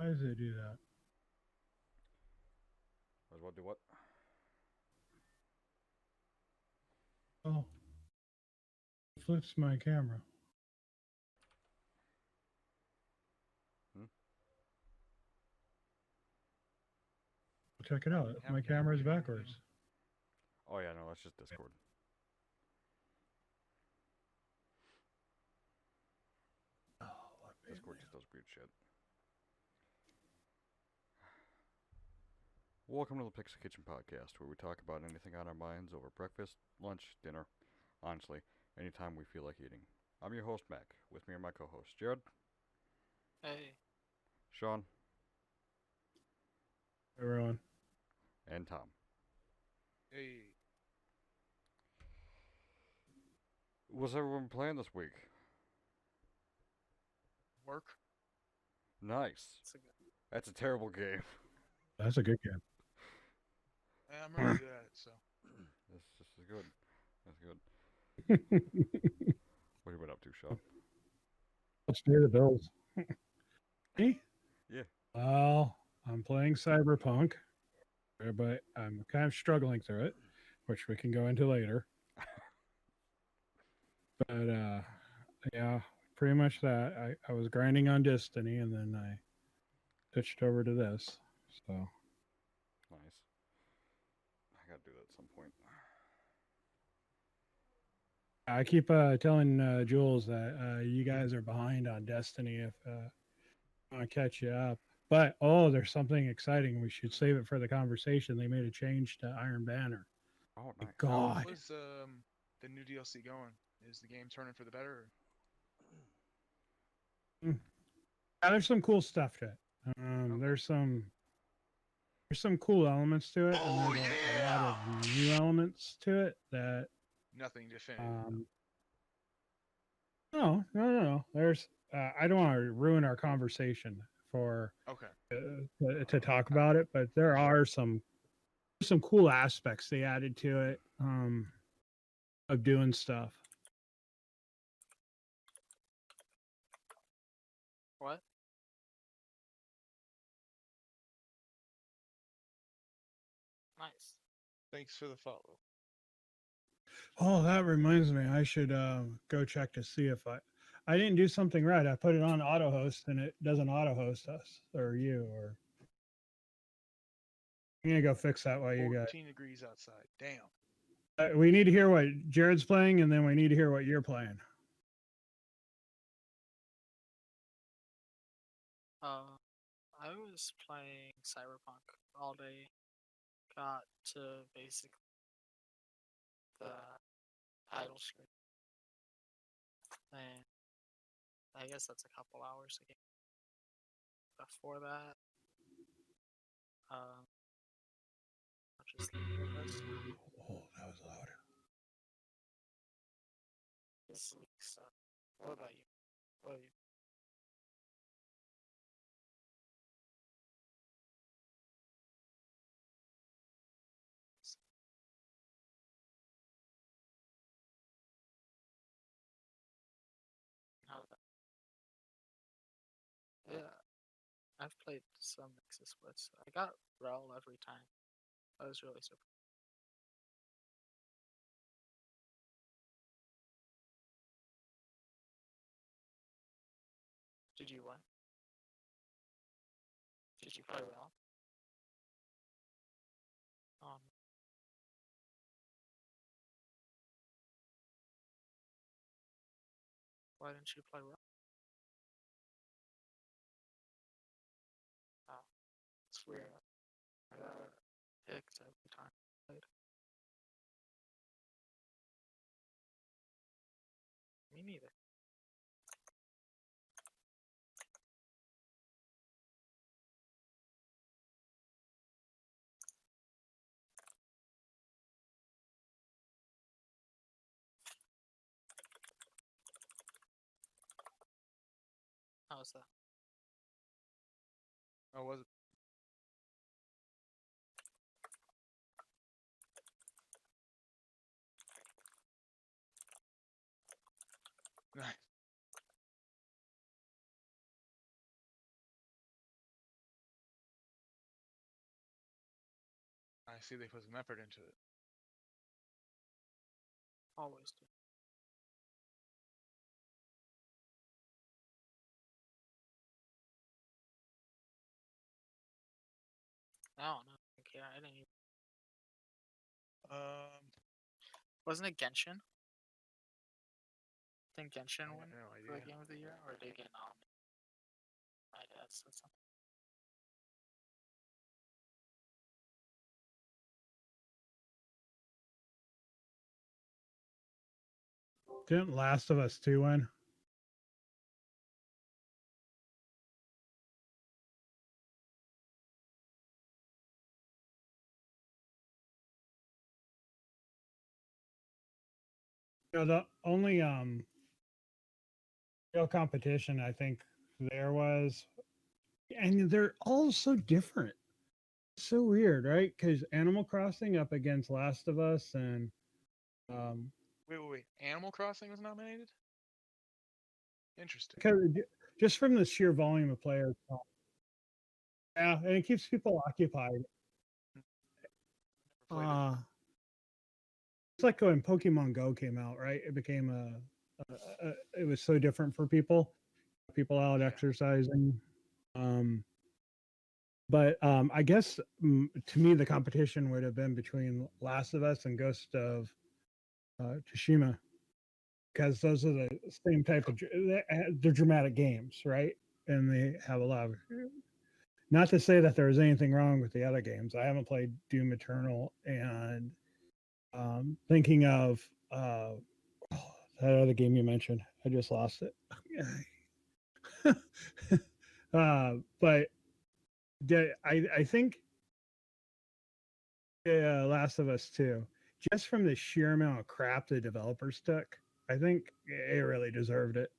Why does it do that? As well do what? Oh, it flips my camera. Hmm? Check it out. You have My a camera camera is here, yeah. backwards. Oh yeah, no, that's just Discord. Oh, what made Discord me? just does weird shit. Welcome to the Pixel Kitchen Podcast, where we talk about anything on our minds over breakfast, lunch, dinner, honestly, anytime we feel like eating. I'm your host, Mac. With me are my co hosts, Jared, Hey, Sean, Everyone. and Tom. hey, What's everyone playing this week? work. Nice. It's a good. That's a terrible game. That's a good game. I'm really good at it. So This is good. That's good. What have you been up to, Sean? Let's pay the bills. Me? Yeah. Well, I'm playing Cyberpunk, but I'm kind of struggling through it, which we can go into later. But yeah, pretty much that. I was grinding on Destiny and then I switched over to this. So Nice. I gotta do that at some point. I keep telling Jules that you guys are behind on Destiny if I want to catch you up. But oh, there's something exciting. We should save it for the conversation. They made a change to Iron Banner. Oh, My nice. God. was the new DLC going? Is the game turning for the better? Or... Mm. Yeah, there's some cool stuff to it. Okay. There's some cool elements to it, and there's a lot of new elements to it that Nothing definitive. no. There's I don't want to ruin our conversation for Okay. to talk about it, but there are some cool aspects they added to it of doing stuff. What? Nice. Thanks for the follow. Oh, that reminds me. I should go check to see if I didn't do something right. I put it on auto host and it doesn't auto host us or you or. I'm gonna go fix that while you guys. 14 degrees outside. Damn. We need to hear what Jared's playing, and then we need to hear what you're playing. I was playing Cyberpunk all day. Got to basically the title screen, and I guess that's a couple hours a game. Before that, I'll just leave it as Oh, that was loud. this week. So, what about you? What are you? How about? Yeah, I've played some Nexus splits. I got Rel every time. I was really surprised. Did you what? Did you play Rel? Why didn't you play Rel? Oh, it's weird. I got picked every time I played. Me neither. How was that? Oh, was it? Nice. see they put some effort into it. Always do. I don't know. Okay, I didn't even... Wasn't it Genshin? I think Genshin I won have no for the idea. game of the year, or did it get nominated? My dad said something. Didn't Last of Us 2 win? You know, the only real competition I think there was, and they're all so different. So weird, right? Because Animal Crossing up against Last of Us, and Wait. Animal Crossing was nominated? Interesting. because just from the sheer volume of players. Yeah, and it keeps people occupied. Never played it. It's like when Pokemon Go came out, right? It became it was so different for people. People out Yeah. exercising. But I guess to me, the competition would have been between Last of Us and Ghost of Tsushima, because those are the same type of they're dramatic games, right? And they have a lot of. Not to say that there was anything wrong with the other games. I haven't played Doom Eternal, and thinking of that other game you mentioned. I just lost it. But I think Last of Us 2, just from the sheer amount of crap the developers took, I think it really deserved it,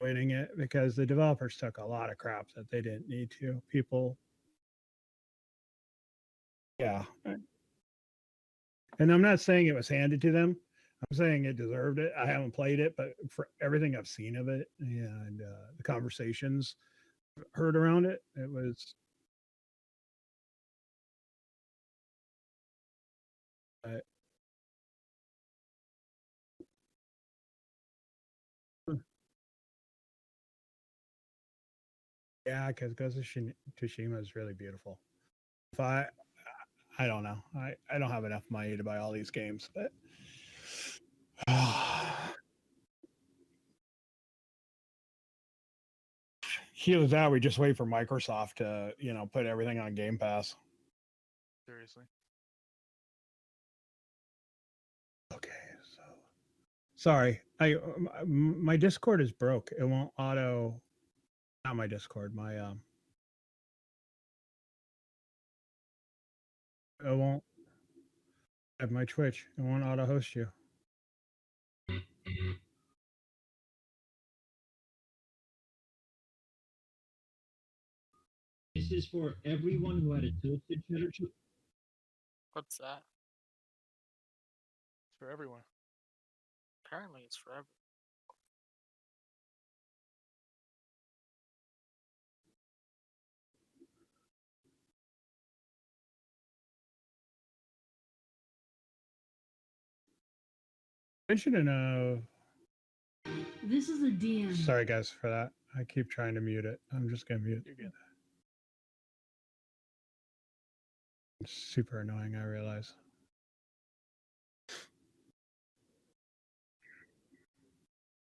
winning it, because the developers took a lot of crap that they didn't need to. People, yeah. And I'm not saying it was handed to them. I'm saying it deserved it. I haven't played it, but for everything I've seen of it and the conversations heard around it, it was. Yeah, because Ghost of Tsushima is really beautiful. If I don't know. I don't have enough money to buy all these games, but either that, we just wait for Microsoft to put everything on Game Pass. Seriously. Okay, so sorry, my Discord is broke. It won't auto. Not my Discord. My it won't. At my Twitch, it won't auto host you. This is for everyone who had a tilted cheddar cheese. What's that? It's for everyone. Apparently, it's for everyone. Mentioning This is a DM. sorry guys for that. I keep trying to mute it. I'm just gonna mute. You're good. It's super annoying, I realize.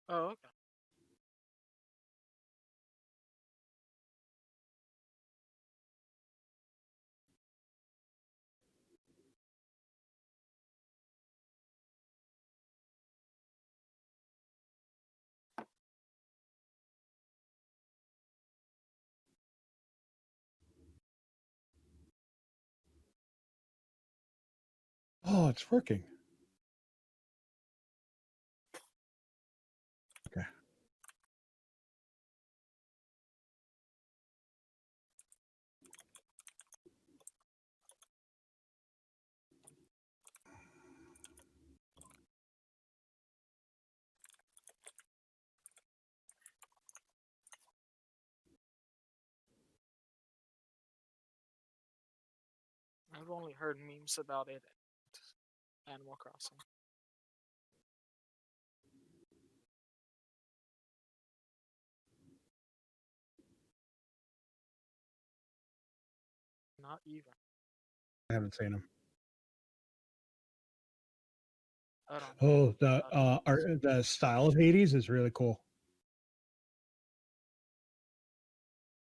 Oh, okay. Oh, it's working. Okay. Everyone only heard memes about it and Animal Crossing. Not even. I haven't seen them. I don't know. Oh, the About art, the style of Hades is really cool.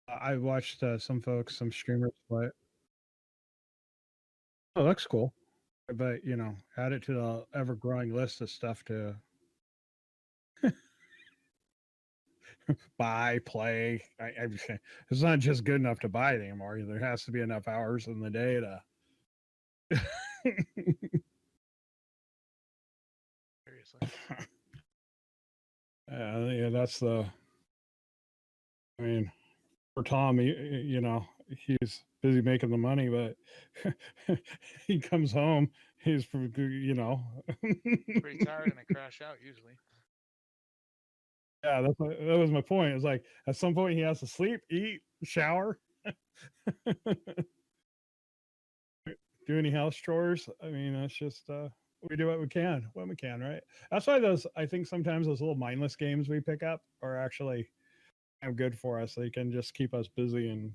I watched some folks, some streamers play it. Oh, it looks cool. But add it to the ever-growing list of stuff to buy, play. It's not just good enough to buy it anymore. There has to be enough hours in the day to. Seriously. Yeah, that's the. I mean, for Tom, he's busy making the money, but he comes home, he's Pretty tired and I crash out usually. Yeah, that was my point. It's like at some point he has to sleep, eat, shower, do any house chores. I mean, that's just we do what we can when we can, right? That's why I think sometimes those little mindless games we pick up are actually kind of good for us. They can just keep us busy and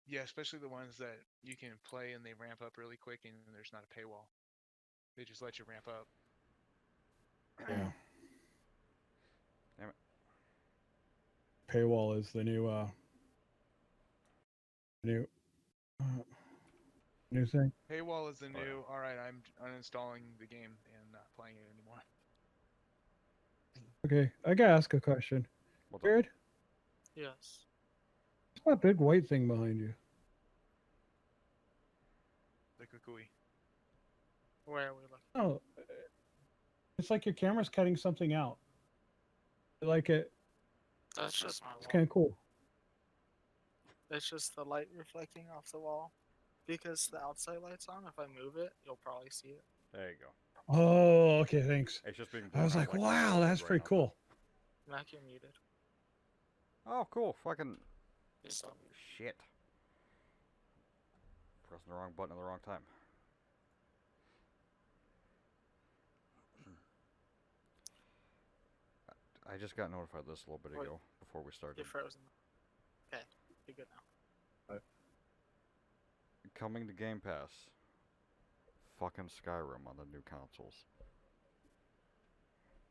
Yeah, especially the ones that you can play and they ramp up really quick and there's not a paywall. They just let you ramp up. yeah. Damn it. Paywall is the new new thing. Paywall is the Oh, yeah. new, alright, I'm uninstalling the game and not playing it anymore. Okay, I gotta ask a question. What's up? Jared, Yes. what's that big white thing behind you? The Kukui. Where are we looking? Oh, it's like your camera's cutting something out. I like it. That's just my It's wall. kind of cool. It's just the light reflecting off the wall. Because the outside light's on, if I move it, you'll probably see it. There you go. Oh, okay, thanks. It's just being I blown was out like, like a wow, whirlwind that's right pretty now. cool. Mac, you're muted. Oh, cool. Fucking You're still muted. shit. Pressing the wrong button at the wrong time. I just got notified of this a little bit Wait. ago before we started. You're frozen. Okay, you're good now. Coming to Game Pass. Fucking Skyrim on the new consoles.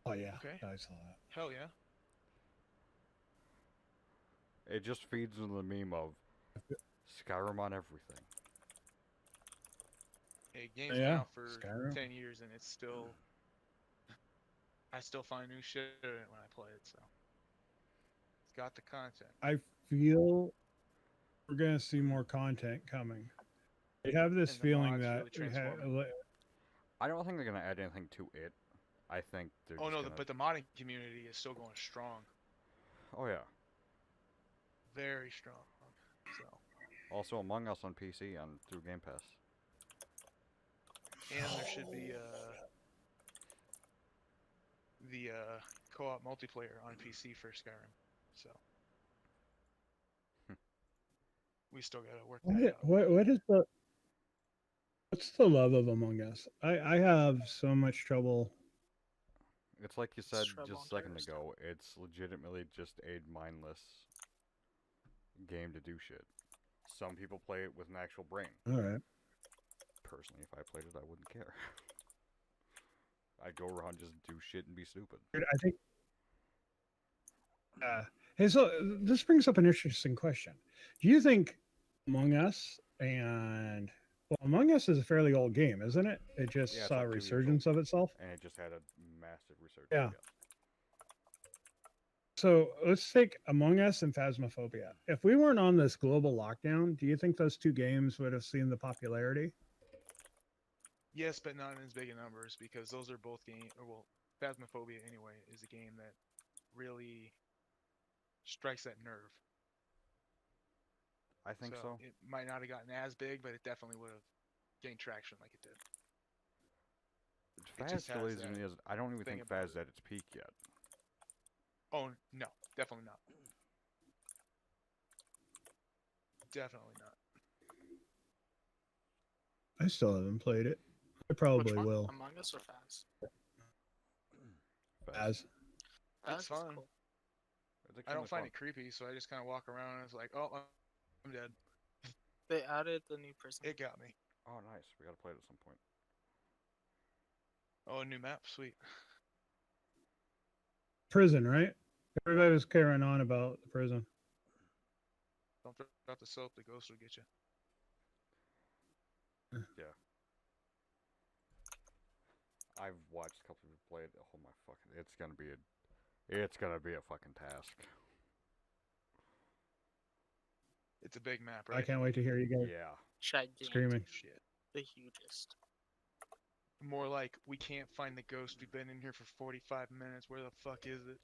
Oh yeah, Okay. I saw that. Hell yeah. It just feeds into the meme of Skyrim on everything. Hey, game's Yeah, been out for Skyrim. 10 years and it's still... I still find new shit in it when I play it, so... It's got the content. I feel we're gonna see more content coming. I have this And the feeling mods that really transform I don't think they're gonna add anything to it. I think they're Oh just no, gonna... but the modding community is still going strong. Oh yeah. Very strong. So... Also Among Us on PC through Game Pass. And there should be the co-op multiplayer on PC for Skyrim. So we still gotta work that out. what is what's the love of Among Us? I have so much trouble. It's like you said trouble just a on second terrorist ago, it's legitimately just a mindless game to do shit. Some people play it with an actual brain. All right. Personally, if I played it, I wouldn't care. I'd go around just do shit and be stupid. I think. Hey, so this brings up an interesting question. Do you think Among Us Among Us is a fairly old game, isn't it? It just Yeah, it's saw like a 2 years resurgence old. of itself. And it just had a massive resurgence. Yeah. So let's take Among Us and Phasmophobia. If we weren't on this global lockdown, do you think those two games would have seen the popularity? Yes, but not in as big a numbers because those are both Phasmophobia anyway is a game that really strikes that nerve. I think so. It might not have gotten as big, but it definitely would have gained traction like it did. It Phaz just still has isn't. that I don't even thing think about Phaz is at its peak yet. Oh no, definitely not. Definitely not. I still haven't played it. I Which probably one? will. Among Us or Faz? As Faz It's is fun. cool. It's I extremely don't find fun. it creepy, so I just kind of walk around and it's like, oh, I'm dead. They added the new prison. It got me. Oh, nice. We gotta play it at some point. Oh, a new map, sweet. prison, right? Everybody was carrying on about the prison. Don't throw out the soap, the ghost will get you. Yeah. I've watched a couple of people play it. Oh my fucking! It's gonna be a fucking task. It's a big map, I right? can't wait to hear you guys Yeah. Gigantic. screaming. Shit. The hugest. More like, we can't find the ghost. We've been in here for 45 minutes. Where the fuck is it?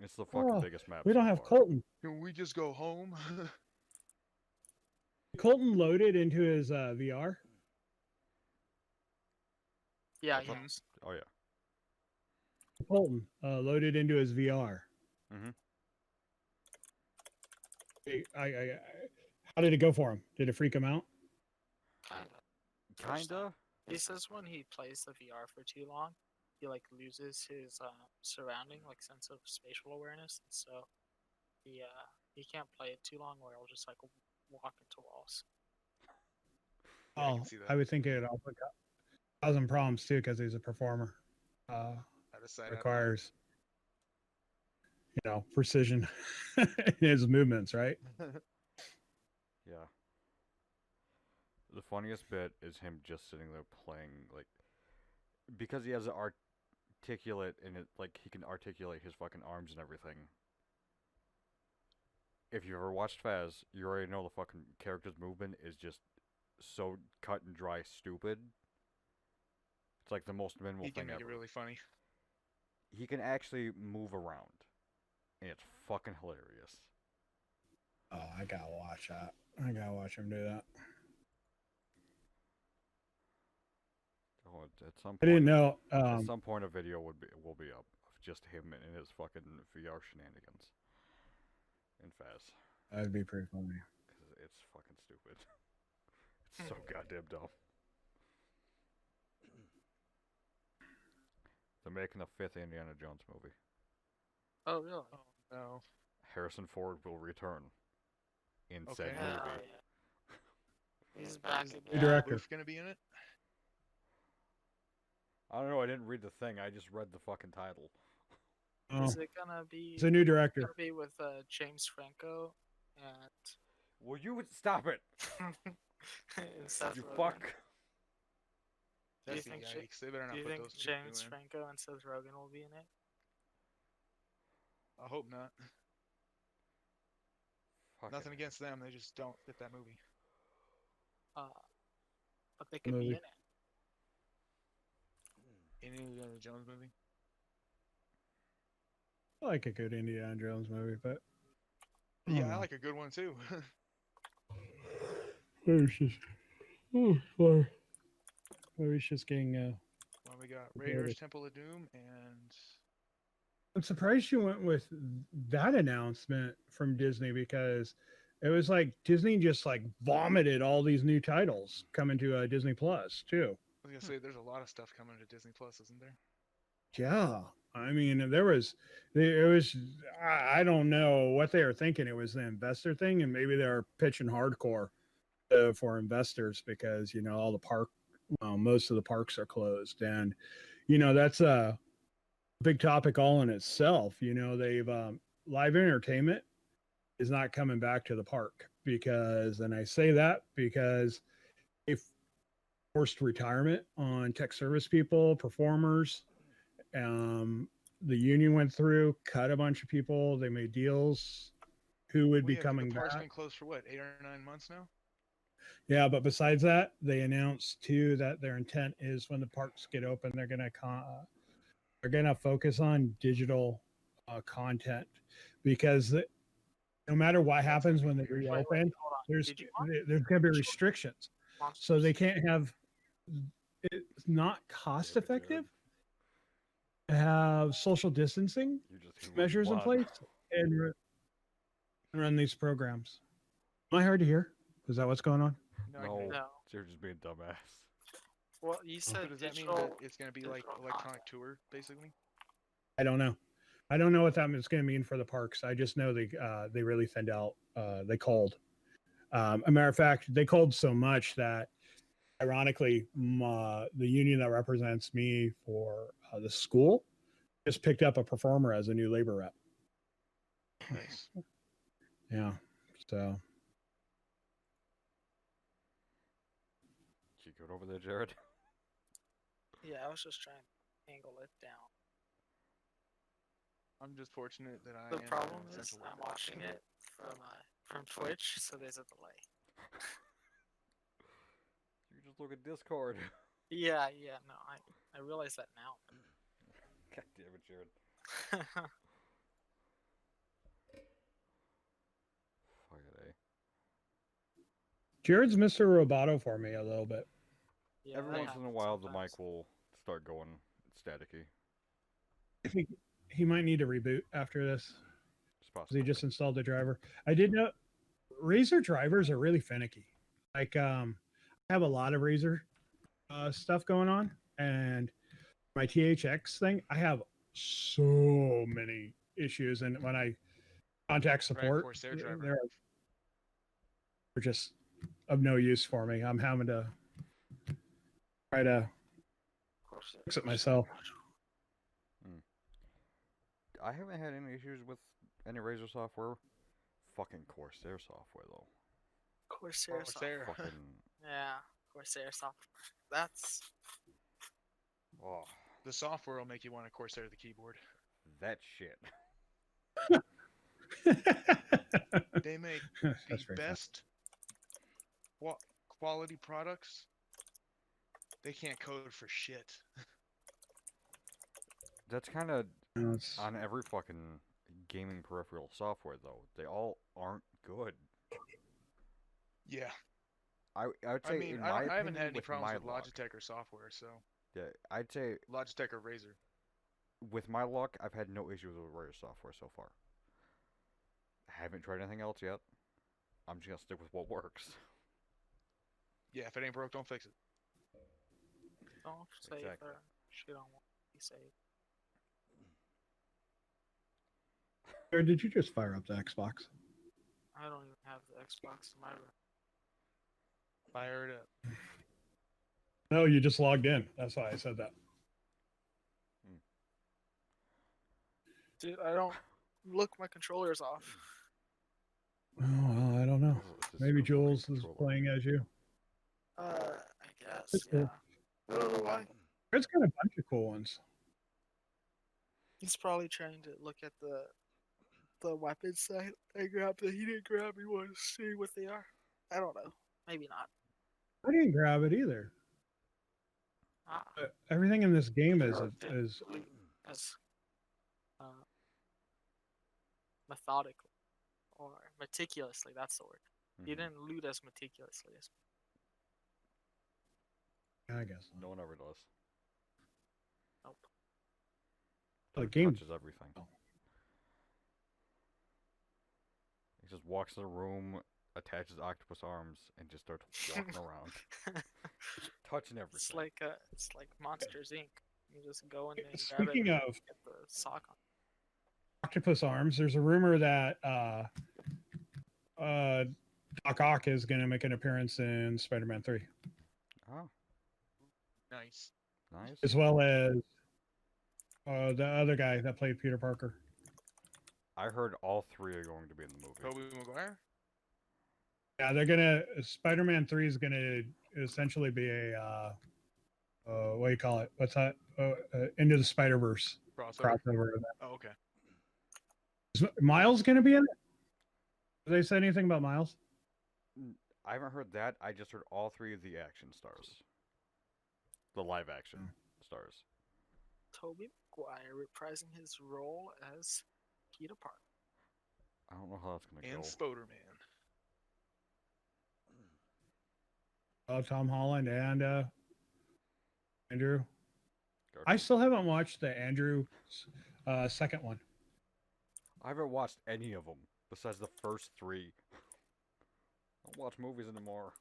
It's the fucking Oh, biggest map. We don't so have far. Colton. Can we just go home? Colton loaded into his VR. Yeah, What's up? yes. Oh yeah. Colton loaded into his VR. Mhm. How did it go for him? Did it freak him out? Kinda. He says when he plays the VR for too long, he like loses his surrounding like sense of spatial awareness, and so he can't play it too long, or he'll just like walk into walls. Yeah, I Oh, can see that. I would think it also cause him problems too because he's a performer. Out of sight, out of mind. Requires, precision in his movements, right? Yeah. The funniest bit is him just sitting there playing, like, because he has an articulate and it, like, he can articulate his fucking arms and everything. If you ever watched Faz, you already know the fucking character's movement is just so cut and dry stupid. It's like the most minimal He can thing make ever. it really funny. He can actually move around, and it's fucking hilarious. Oh, I gotta watch that. I gotta watch him do that. Oh, at some I didn't point, know. at some point, a video will be up of just him and his fucking VR shenanigans in Faz. That'd be pretty funny. Because it's fucking stupid. It's so goddamn dumb. They're making a 5th Indiana Jones movie. Oh really? Oh no. Harrison Ford will return in said Okay. movie. Yeah. He's back Is again. New director. Booth gonna be in it? I don't know. I didn't read the thing. I just read the fucking title. Oh, Is it gonna be? it's a new director. Gonna be with James Franco and Will you stop it? and Seth You Rogen. fuck. Do you That's think yikes. They better not Do you put think those two James in. Franco and Seth Rogen will be in it? I hope not. Fucking Nothing against them. They just don't fit that movie. But they could be Movie. in it. In any Indiana Jones movie. I like a good Indiana Jones movie, but Yeah, I like a good one too. Maybe it's just, sorry. Maybe it's just getting. Well, we got Okay, Raiders, but- Temple of Doom, and I'm surprised you went with that announcement from Disney because it was like Disney just like vomited all these new titles coming to Disney Plus too. I was gonna say there's a lot of stuff coming to Disney Plus, isn't there? Yeah, I mean, it was. I don't know what they were thinking. It was the investor thing, and maybe they were pitching hardcore for investors because all the most of the parks are closed, and that's a big topic all in itself. They've live entertainment is not coming back to the park because, and I say that because they forced retirement on tech service people, performers. The union went through, cut a bunch of people. They made deals. Who would be coming the park's back? been closed for what, 8 or 9 months now? Yeah, but besides that, they announced too that their intent is when the parks get open, they're gonna focus on digital content because no matter what happens when they reopen, Hold on. there's Did you there's gonna be restrictions, so they can't have. It's not cost effective to have social distancing You just measures in blood. place and run these programs. Am I hard to hear? Is that what's going on? No, I can hear you. No. You're just being a dumbass. Well, you So said does that mean digital. that it's going to be like digital electronic content. tour, basically? I don't know. I don't know what that is going to mean for the parks. I just know they really thinned out. They called. A matter of fact, they called so much that, ironically, the union that represents me for the school just picked up a performer as a new labor rep. Nice. Yeah. So You good over there, Jared? Yeah, I was just trying to angle it down. I'm just fortunate that I The am problem in is Central I'm London, watching so- it from Twitch, so there's a delay. You just look at Discord. Yeah, no, I realize that now. God damn it, Jared. Fuck it, eh? Jared's Mr. Roboto for me a little bit. Yeah, Every that once in a happens while, the sometimes. mic will start going staticky. I think he might need to reboot after this. It's 'Cause possible. he just installed the driver. I did know Razer drivers are really finicky. Like I have a lot of Razer stuff going on, and my THX thing, I have so many issues, and when I contact Right, support, Corsair driver. they're just of no use for me. I'm having to try to Of course, fix it myself. I haven't had any issues with any Razer software. Fucking Corsair software, though. Corsair Corsair. software. Fucking. Yeah, Corsair software. That's Oh, The software will make you want to Corsair the keyboard. that shit. They make That's the very best quality products. They can't code for shit. That's kind of funny. It's- on every fucking gaming peripheral software, though. They all aren't good. Yeah. I'd I say, mean, in I, my don't, I haven't opinion, had any with problems with my luck, Logitech or software, so yeah, I'd say Logitech or Razer. with my luck, I've had no issues with Razer software so far. I haven't tried anything else yet. I'm just gonna stick with what works. Yeah, if it ain't broke, don't fix it. don't say Exactly. shit on what you say. Jared, did you just fire up the Xbox? I don't even have the Xbox in my room. Fire it up. No, you just logged in. That's why I said that. Dude, I don't look my controller's off. Oh, well, I don't know. This is Maybe a fucking Jules is controller. playing as you. I guess, That's yeah. cool. I don't know why. Jared's got a bunch of cool ones. He's probably trying to look at the weapons that I grabbed that he didn't grab. He wanted to see what they are. I don't know. Maybe not. I didn't grab it either. Ah, Everything in this game is as methodically or meticulously. That's the word. You Mhm. didn't loot as meticulously as I guess No one ever does. nope. the He game. touches everything. Oh. He just walks in the room, attaches octopus arms, and just starts walking around, touching everything. It's like Monsters Inc. You just go in there and grab Speaking it and of get the sock on. octopus arms, there's a rumor that Doc Ock is going to make an appearance in Spider-Man 3, Oh, Nice. nice. as well as the other guy that played Peter Parker. I heard all three are going to be in the movie. Tobey Maguire? Yeah, they're gonna. Spider-Man 3 is gonna essentially be a what do you call it? What's that? Into the Spider-Verse Crossover. crossover event. Oh, okay. Is Miles gonna be in it? Did they say anything about Miles? I haven't heard that. I just heard all three of the action stars. The live action stars. Tobey Maguire reprising his role as Peter Parker. I don't know how that's gonna And go. Spoderman. Tom Holland and Andrew. I Garfield. still haven't watched the Andrew second one. I haven't watched any of them besides the first three. Don't watch movies anymore.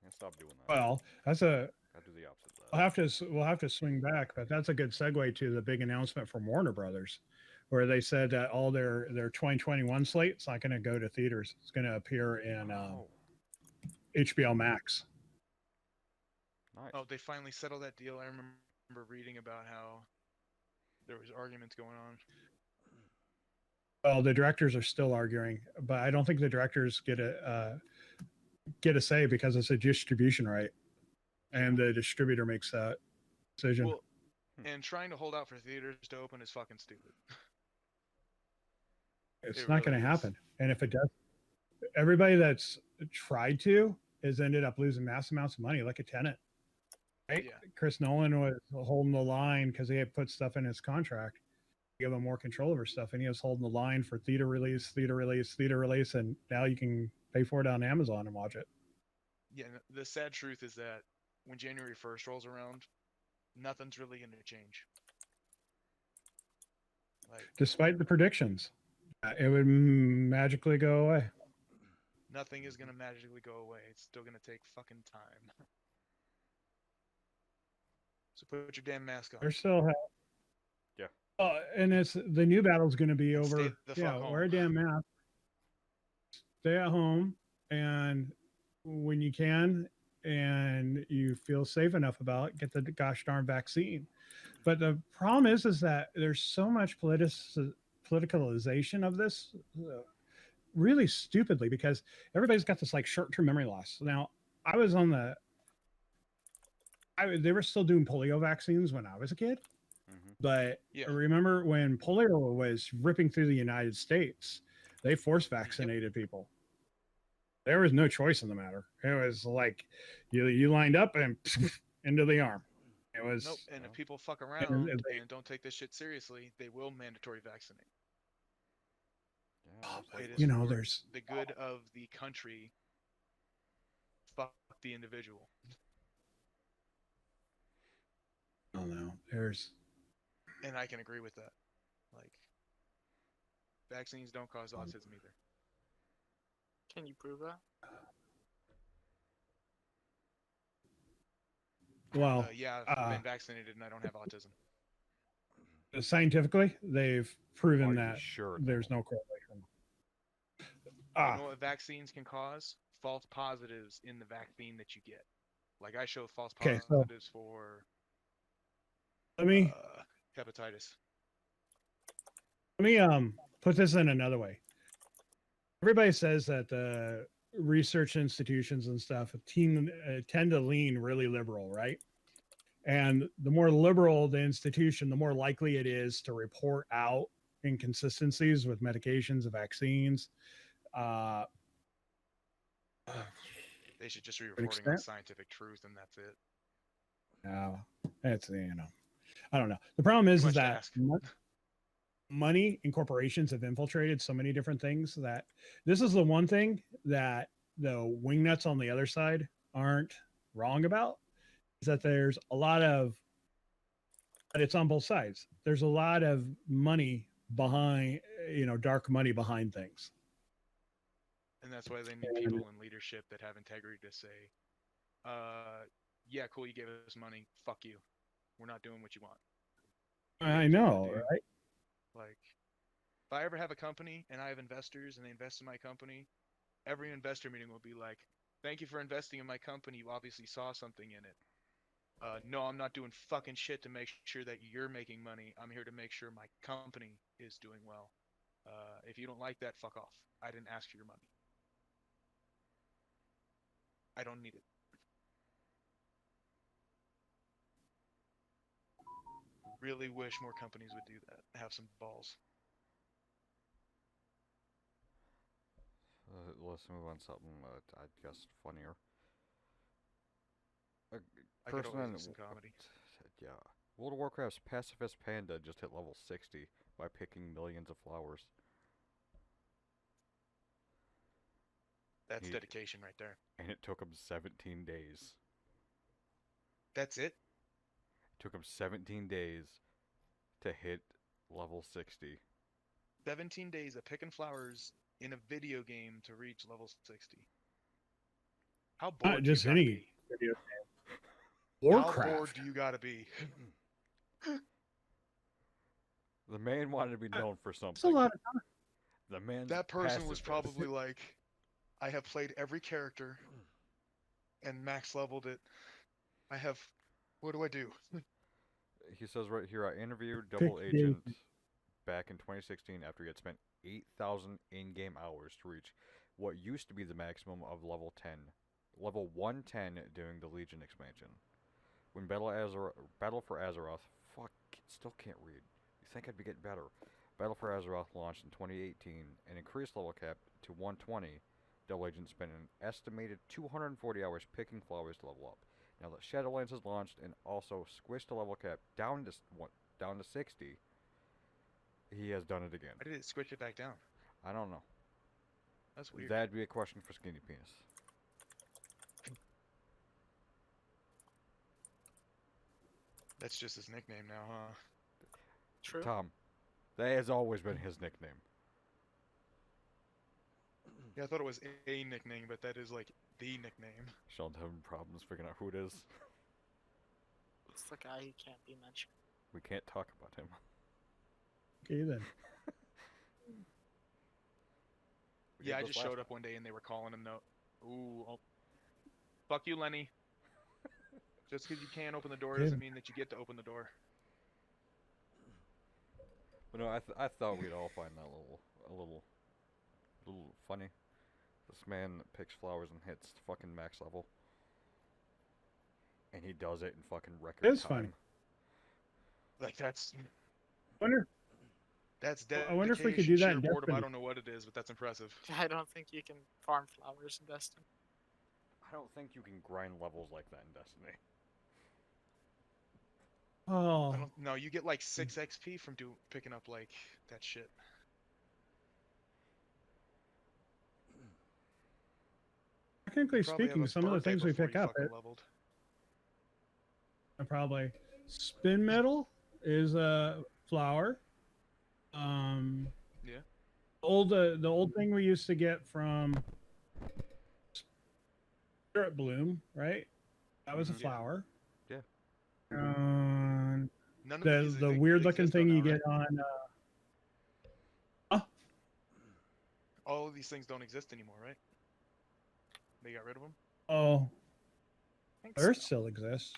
I stop doing that. Well, that's a I do the opposite of we'll that. have to we'll have to swing back, but that's a good segue to the big announcement from Warner Brothers, where they said that all their 2021 slate is not going to go to theaters. It's going to appear in Oh, HBO Max. nice. Oh, they finally settled that deal. I remember reading about how there was arguments going on. Well, the directors are still arguing, but I don't think the directors get a say because it's a distribution right, and the distributor makes that decision. Well, and trying to hold out for theaters to open is fucking stupid. It's it not going really to is. happen, and if it does, everybody that's tried to has ended up losing mass amounts of money, like a tenant. Right? Yeah. Chris Nolan was holding the line because he had put stuff in his contract, give him more control over stuff, and he was holding the line for theater release, and now you can pay for it on Amazon and watch it. Yeah, the sad truth is that when January 1st rolls around, nothing's really going to change. Like, Despite the predictions, it would magically go away. nothing is going to magically go away. It's still going to take fucking time. So put your damn mask on. They're still, Yeah. and it's the new battle's going to be And over. stay the fuck Wear a home. damn mask, stay at home, and when you can, and you feel safe enough about it, get the gosh darn vaccine. But the problem is that there's so much politicalization of this, really stupidly, because everybody's got this like short-term memory loss. Now, I was on they were still doing polio vaccines when I was a kid, Mm-hmm. but Yeah. I remember when polio was ripping through the United States, they force vaccinated people. There was no choice in the matter. It was like you lined up and into the arm. It was Nope. And if people fuck and around they- and don't take this shit seriously, they will mandatory vaccinate. Yeah, most It likely. is you know, for there's the good of the country. Fuck the individual. I don't know. There's And I can agree with that. Like, vaccines don't cause autism either. Can you prove that? well, Yeah, I've been vaccinated and I don't have autism. scientifically, they've proven Are you that sure? there's though? no correlation. You know what vaccines can cause? False positives in the vaccine that you get. Like I show false Okay, so- positives for Let me hepatitis. put this in another way. Everybody says that the research institutions and stuff tend to lean really liberal, right? And the more liberal the institution, the more likely it is to report out inconsistencies with medications and vaccines. They should just be an reporting on extent. scientific truth and that's it. It's I don't know. The problem is Too much to that ask. money and corporations have infiltrated so many different things that this is the one thing that the wingnuts on the other side aren't wrong about, is that there's a lot of, but it's on both sides. There's a lot of money behind, dark money behind things. And that's why they need people in leadership that have integrity to say, yeah, cool, you gave us money. Fuck you. We're not doing what you want. I know, dude. right? Like, if I ever have a company and I have investors and they invest in my company, every investor meeting will be like, thank you for investing in my company. You obviously saw something in it. No, I'm not doing fucking shit to make sure that you're making money. I'm here to make sure my company is doing well. If you don't like that, fuck off. I didn't ask for your money. I don't need it. Really wish more companies would do that. Have some balls. Let's move on to something I guess funnier. A I could person always on use some comedy. Yeah, World of Warcraft's Pacifist Panda just hit level 60 by picking millions of flowers. That's He- dedication right there. And it took him 17 days. That's it? It took him 17 days to hit level 60. 17 days of picking flowers in a video game to reach level 60? How bored Not do you just gotta any be? video game. How bored Warcraft. do you gotta be? The man wanted to be known for That's a something. lot of time. The man's That person was pacifist. probably like, I have played every character and max leveled it. What do I do? He says right here, I interviewed Pick Double the Agent back in 2016 after he had spent 8,000 in-game hours to reach what used to be the maximum of level 110 during the Legion expansion. When Battle for Azeroth, still can't read. You think I'd be getting better? Battle for Azeroth launched in 2018 and increased level cap to 120. Double Agent spent an estimated 240 hours picking flowers to level up. Now that Shadowlands has launched and also squished the level cap down to 60, he has done it again. Why did it switch it back down? I don't know. That's weird. That'd be a question for Skinny Penis. That's just his nickname now, huh? True. Tom, that has always been his nickname. Yeah, I thought it was a nickname, but that is like the nickname. Sean's having problems figuring out who it is. It's the guy who can't be mentioned. We can't talk about him. Okay then. We did Yeah, I this just last showed time. up one day and they were calling him no. Ooh, oh. Fuck you, Lenny. Just because you can't open the door doesn't mean that you get to open the door. But no, I thought we'd all find that a little funny. This man picks flowers and hits fucking max level, and he does it in fucking record It is time. funny. Like that's Wonder. dedication. I wonder if we could do that in sheer boredom. I Destiny. don't know what it is, but that's impressive. I don't think you can farm flowers in Destiny. I don't think you can grind levels like that in Destiny. Oh, I don't. No, you get like 6 XP from picking up like that shit. technically Probably have speaking, a some of the birthday things we before pick you up, fucking leveled. probably spin metal is a flower. Yeah. The old thing we used to get from Spirit Bloom, right? That was a Mhm. Yeah. flower. Yeah. Um, None of the these the exist weird looking though thing now, you right? get on. All of these things don't exist anymore, right? They got rid of them. Oh, I think Earth so. still exists.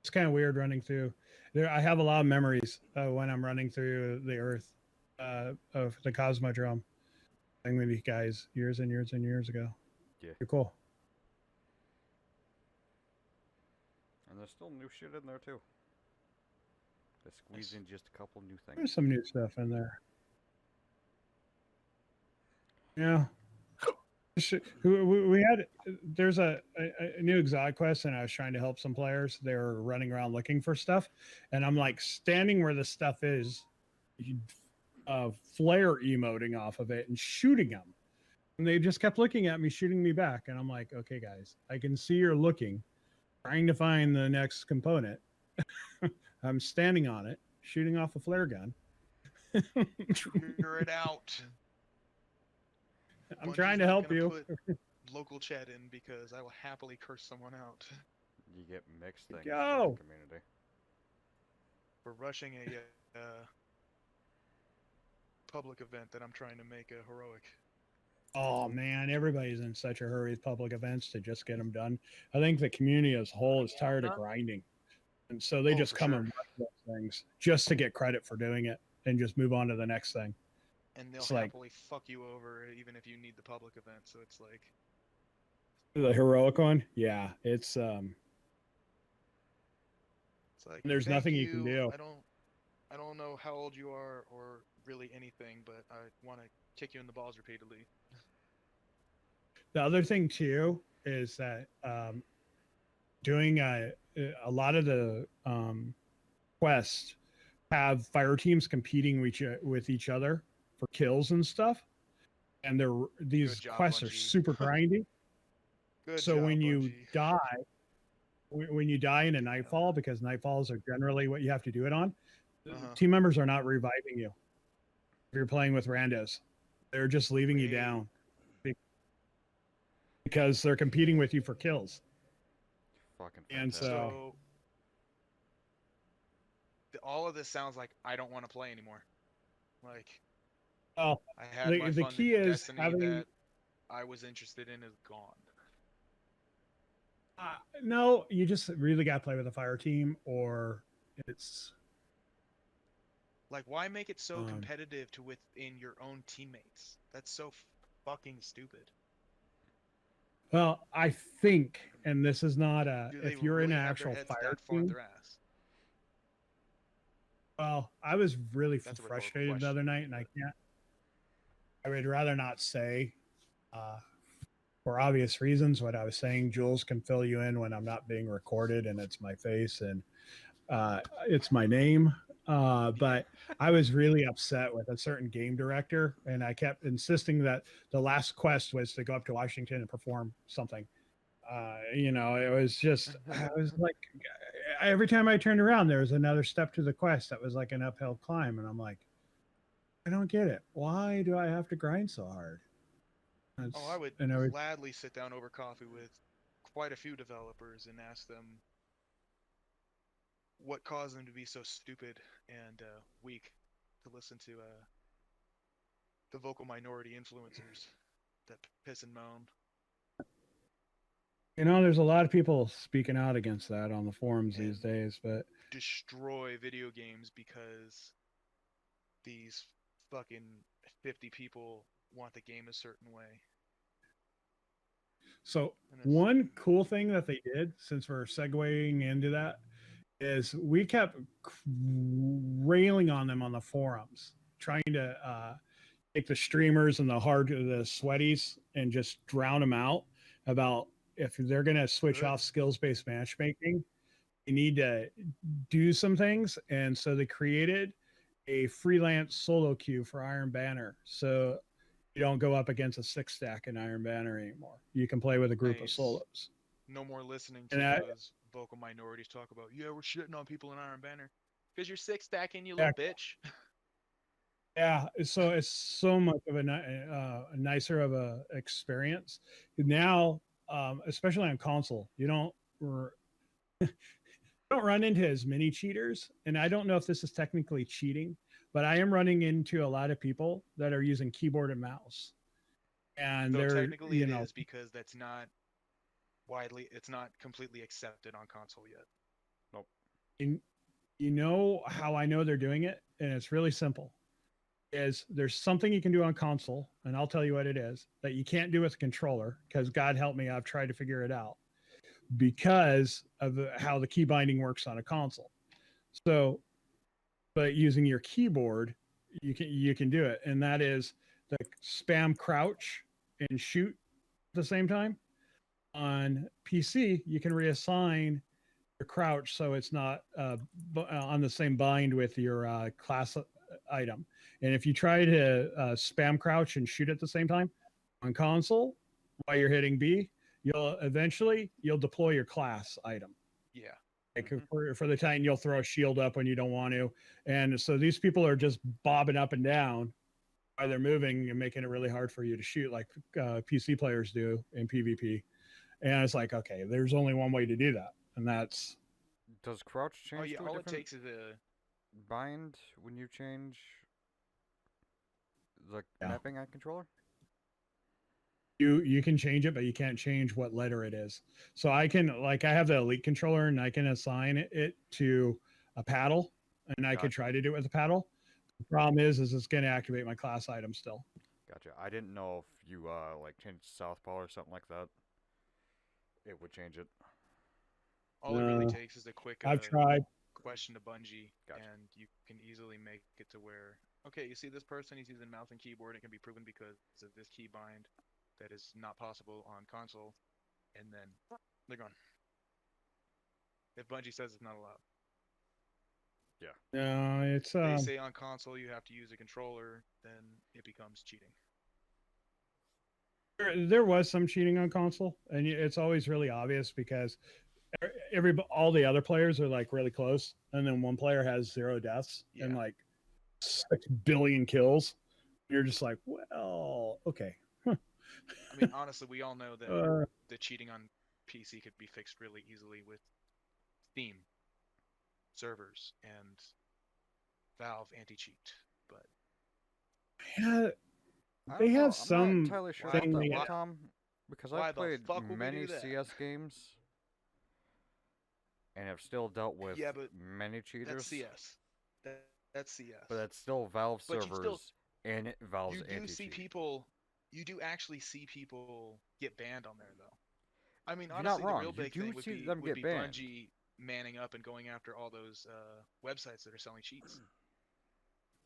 It's kind of weird running through there. I have a lot of memories when I'm running through the Earth of the Cosmodrome thing with you guys years and years and years ago. Yeah. You're cool. And there's still new shit in there too. They squeeze in just a couple new There's things. some new stuff in there. Yeah. We had there's a new exotic quest, and I was trying to help some players. They were running around looking for stuff, and I'm like standing where the stuff is, flare emoting off of it and shooting them, and they just kept looking at me, shooting me back, and I'm like, okay, guys, I can see you're looking, trying to find the next component. I'm standing on it, shooting off a flare gun. Figure it out. I'm Bungie's trying to not help gonna you. put local chat in because I will happily curse someone out You get mixed things Go. in the community. for rushing a public event that I'm trying to make a heroic. Oh man, everybody's in such a hurry with public events to just get them done. I think the community as a whole is tired of grinding, and so they Oh, just for come sure. and rush those things just to get credit for doing it and just move on to the next thing. And they'll It's like- happily fuck you over even if you need the public event. So it's like, The heroic one, yeah, it's there's "Thank nothing you can do. I don't know how old you are or really anything, but I want to kick you in the balls repeatedly. The other thing too is that doing a lot of the quests have fire teams competing with each other for kills and stuff, and these Good job, quests are Bungie. super grindy. Good So job, when you Bungie. die, when you die in a nightfall, because nightfalls are generally what you have to do it on, Uh-huh. team members are not reviving you. if you're playing with randos. They're just leaving you Great. down because they're competing with you for kills. Fucking And fantastic. so- All of this sounds like I don't want to play anymore. Like Oh, I had my the fun. key The is Destiny having. that I was interested in is gone. No, you just really got to play with a fire team, or it's. Like, why make it so Um, competitive to within your own teammates? That's so fucking stupid. Well, I think, and this is not a. Do they If you're really in an have actual their heads fire down far up team, their ass? well, I was really That's a rhetorical frustrated the question, other night, and I can't. I would rather not say, for obvious reasons, what I was saying. Jules can fill you in when I'm not being recorded, and it's my face and it's my name. But I was really upset with a certain game director, and I kept insisting that the last quest was to go up to Washington and perform something. It was just, I was like, every time I turned around, there was another step to the quest that was like an uphill climb, and I'm like, I don't get it. Why do I have to grind so hard? Oh, I would and I was, gladly sit down over coffee with quite a few developers and ask them what caused them to be so stupid and weak to listen to the vocal minority influencers that piss and moan. there's a lot of people speaking out against that on the forums these And days, but destroy video games because these fucking 50 people want the game a certain way. so And it's, one cool thing that they did, since we're segueing into that, is we kept railing on them on the forums, trying to take the streamers and the sweaties and just drown them out about if they're going to switch Good. off skills-based matchmaking, you need to do some things. And so they created a freelance solo queue for Iron Banner. So you don't go up against a 6-stack in Iron Banner anymore. You can play with a group of Nice. solos. no more listening And to those vocal minorities talk about, yeah, we're shitting on people in Iron Banner. Because you're 6-stacking, you little bitch. Yeah, so it's so much of a nicer of a experience now, especially on console. You don't run into as many cheaters, and I don't know if this is technically cheating, but I am running into a lot of people that are using keyboard and mouse, and Though they're technically it is because that's not it's not completely accepted on console yet. you know how I know they're doing it, and it's really simple. Is there's something you can do on console, and I'll tell you what it is, that you can't do with a controller, because God help me, I've tried to figure it out because of how the key binding works on a console. So, but using your keyboard, you can do it, and that is the spam crouch and shoot at the same time. On PC, you can reassign your crouch so it's not on the same bind with your class item. And if you try to spam crouch and shoot at the same time on console while you're hitting B, you'll deploy your class item. Yeah. Like for the Titan, you'll throw a shield up when you don't want to. And so these people are just bobbing up and down while they're moving and making it really hard for you to shoot, like PC players do in PvP. And it's like, okay, there's only one way to do that. And that's... Does crouch change? Oh yeah, to a all it different takes is a bind when you change the mapping on controller? You can change it, but you can't change what letter it is. So I have the Elite controller, and I can assign it to a paddle, and I could try to do it with a paddle. The problem is it's going to activate my class item still. Gotcha. I didn't know if you like changed southpaw or something like that, it would change it. all it really takes is a quick I've tried. question to Bungie, Gotcha. and you can easily make it to where, okay, you see this person, he's using mouse and keyboard, it can be proven because of this key bind that is not possible on console, and then they're gone. If Bungie says it's not allowed. No, it's They say on console you have to use a controller, then it becomes cheating. there was some cheating on console, and it's always really obvious because all the other players are like really close, and then one player has 0 deaths, and like 6 billion kills. You're just like, well, okay. I mean, honestly, we all know that Uh, the cheating on PC could be fixed really easily with Steam servers and Valve anti-cheat. But yeah, I they don't know. have I'm not some entirely sure about thing that they one, have. Tom, because why I've the played fuck would we many do that? CS games and have still dealt with Yeah, but many cheaters. that's CS. That's CS. But that's still Valve But you servers still and Valve's you do see anti-cheat. people. You do actually see people get banned on there, though. I mean, You're not honestly, the wrong. real You big do thing would see be them get banned. Bungie manning up and going after all those websites that are selling cheats,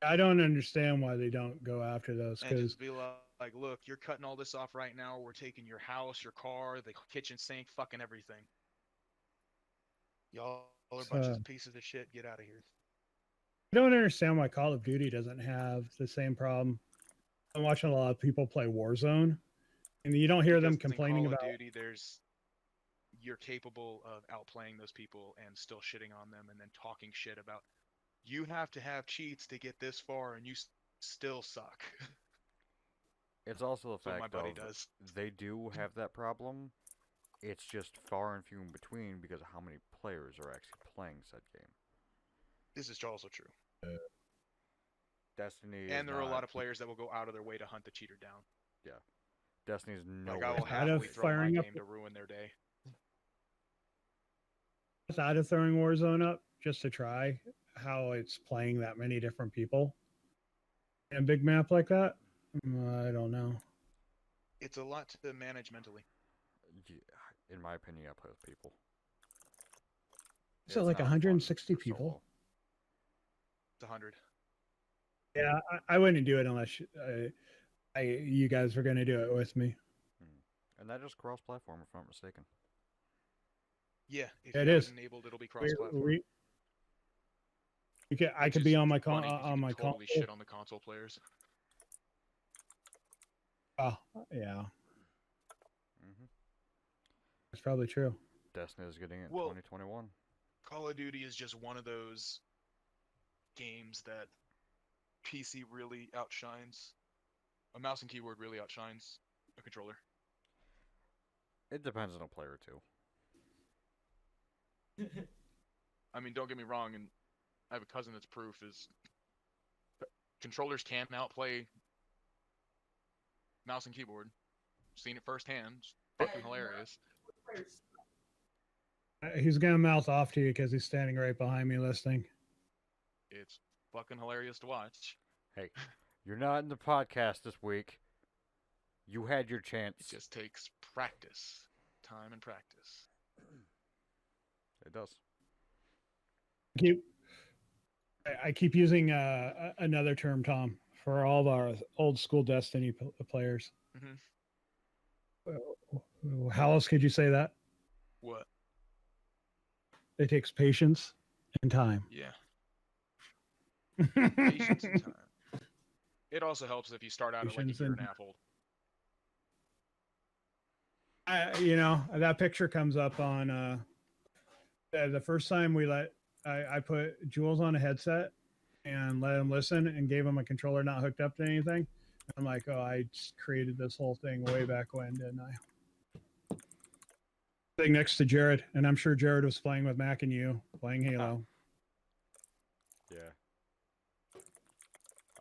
I don't understand why they don't go after those and because just be like, look, you're cutting all this off right now. We're taking your house, your car, the kitchen sink, fucking everything. Y'all are bunches of pieces of shit. Get out of here. I don't understand why Call of Duty doesn't have the same problem. I'm watching a lot of people play Warzone, and you don't hear them Because in complaining Call of about. Duty, you're capable of outplaying those people and still shitting on them and then talking shit about you have to have cheats to get this far and you still suck. It's also the That's what my fact buddy of does. they do have that problem. It's just far and few in between because of how many players are actually playing said game. This is also true. Destiny is And there are a not- lot of players that will go out of their way to hunt the cheater down. Destiny's no Like I will way. Out of happily throw my firing up- game to ruin their day. Outside of throwing Warzone up just to try how it's playing that many different people in a big map like that. I don't know. It's a lot to manage mentally. Yeah, in my opinion, I play with people. So It's like not 160 fun for people. solo. It's 100. Yeah, I wouldn't do it unless you guys were going to do it with me. And that is cross-platform, if I'm not mistaken. Yeah, if It you have is. it enabled, it'll be We- cross-platform. we- I which could be is on my funny 'cause you on can my totally console. shit on the console players. Oh, yeah, hmm that's probably true. Destiny is getting it in Well- 2021. Call of Duty is just one of those games that PC really outshines. A mouse and keyboard really outshines a controller. It depends on a player too. I mean, don't get me wrong, and I have a cousin that's proof is controllers can outplay mouse and keyboard. Seen it firsthand. It's fucking hilarious. He's going to mouth off to you because he's standing right behind me listening. It's fucking hilarious to watch. Hey, you're not in the podcast this week. You had your It chance. just takes practice, time and practice. It does. I keep using another term, Tom, for all of our old school Destiny players. How else could you say that? What? It takes patience and time. Yeah. Patience and time. It also helps if you start out at like a Patience year and- and a half old. That picture comes up on the first time I put Jules on a headset and let him listen and gave him a controller not hooked up to anything. I'm like, oh, I just created this whole thing way back when, didn't I? Sitting next to Jared, and I'm sure Jared was playing with Mac and you, playing Halo. Yeah.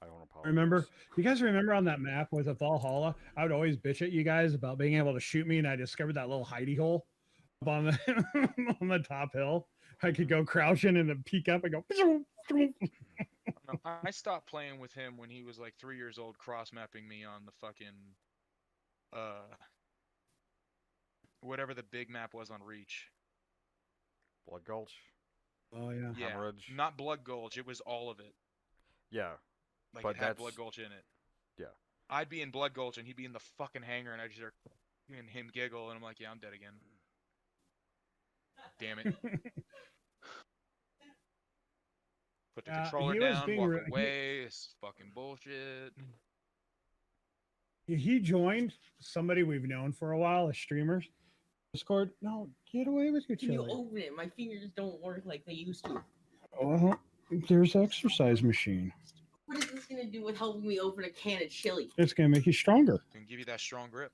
I don't apologize. Remember, you guys remember on that map with the Valhalla? I would always bitch at you guys about being able to shoot me, and I discovered that little hidey hole up on the on the top hill. I could go crouching and then peek up and go. No, I stopped playing with him when he was like 3 years old, cross mapping me on the fucking whatever the big map was on Reach. Blood Gulch? Oh yeah. Yeah, Hemorrhage? not Blood Gulch. It was all of it. Yeah. Like But it had that's- Blood Gulch in it. Yeah. I'd be in Blood Gulch and he'd be in the fucking hangar, and I'd just hear him giggle, and I'm like, yeah, I'm dead again. Damn it. Put the controller he was down, being walk re- he- away. It's fucking bullshit. He joined somebody we've known for a while, a streamer. Discord. No, get away with your Can you chili. open it? My fingers don't work like they used to. Well, there's exercise machine. What is this gonna do with helping me open a can of chili? It's gonna make you stronger. Can give you that strong grip.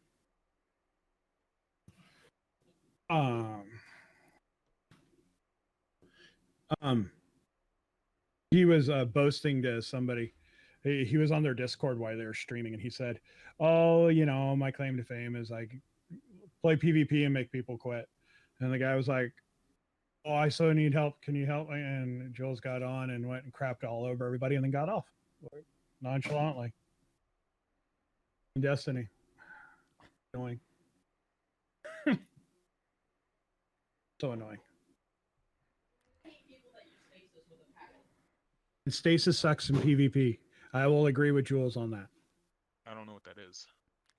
Um, he was boasting to somebody. He was on their Discord while they were streaming, and he said, "Oh, my claim to fame is like play PvP and make people quit." And the guy was like, "Oh, I so need help. Can you help me?" And Jules got on and went and crapped all over everybody, and then got off nonchalantly. Destiny, annoying, so annoying. And stasis sucks in PvP. I will agree with Jules on that. I don't know what that is.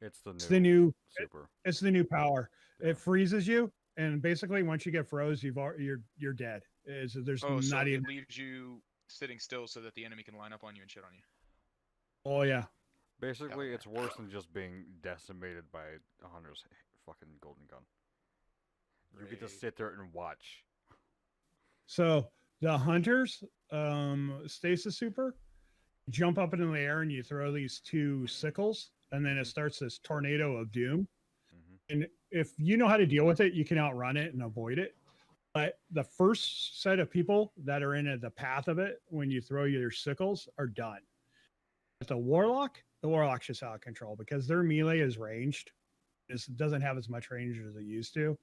It's the new, It's the new super. It's the new power. Yeah. It freezes you, and basically once you get froze, you're dead. There's Oh, so not it even. leaves you sitting still so that the enemy can line up on you and shit on you. Oh yeah. Basically, Okay. it's worse than just being decimated by a hunter's fucking golden gun. You get to Great. sit there and watch. So the hunters, stasis super, jump up into the air and you throw these two sickles, and then it starts this tornado of doom. Mhm. And if you know how to deal with it, you can outrun it and avoid it. But the first set of people that are in the path of it, when you throw your sickles, are done. But the warlock's just out of control because their melee is ranged. It doesn't have as much range as it used to.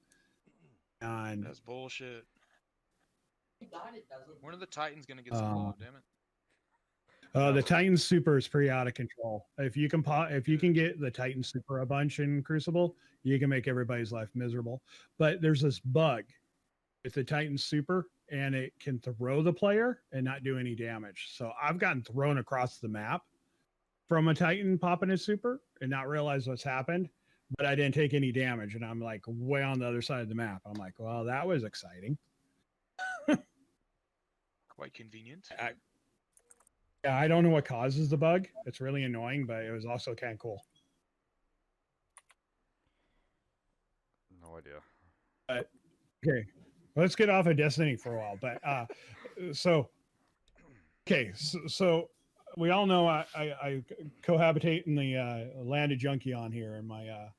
And That's bullshit. God, it doesn't. When are the Titans gonna get some love? Damn it. the Titan Super is pretty out of control. If you can get the Titan Super a bunch in Crucible, you can make everybody's life miserable. But there's this bug with the Titan Super, and it can throw the player and not do any damage. So I've gotten thrown across the map from a Titan popping his super and not realize what's happened, but I didn't take any damage, and I'm like way on the other side of the map. I'm like, well, that was exciting. Quite convenient. Yeah, I don't know what causes the bug. It's really annoying, but it was also kind of cool. No idea. But okay, let's get off of Destiny for a while. But so we all know I cohabitate in the land of Junkion here in my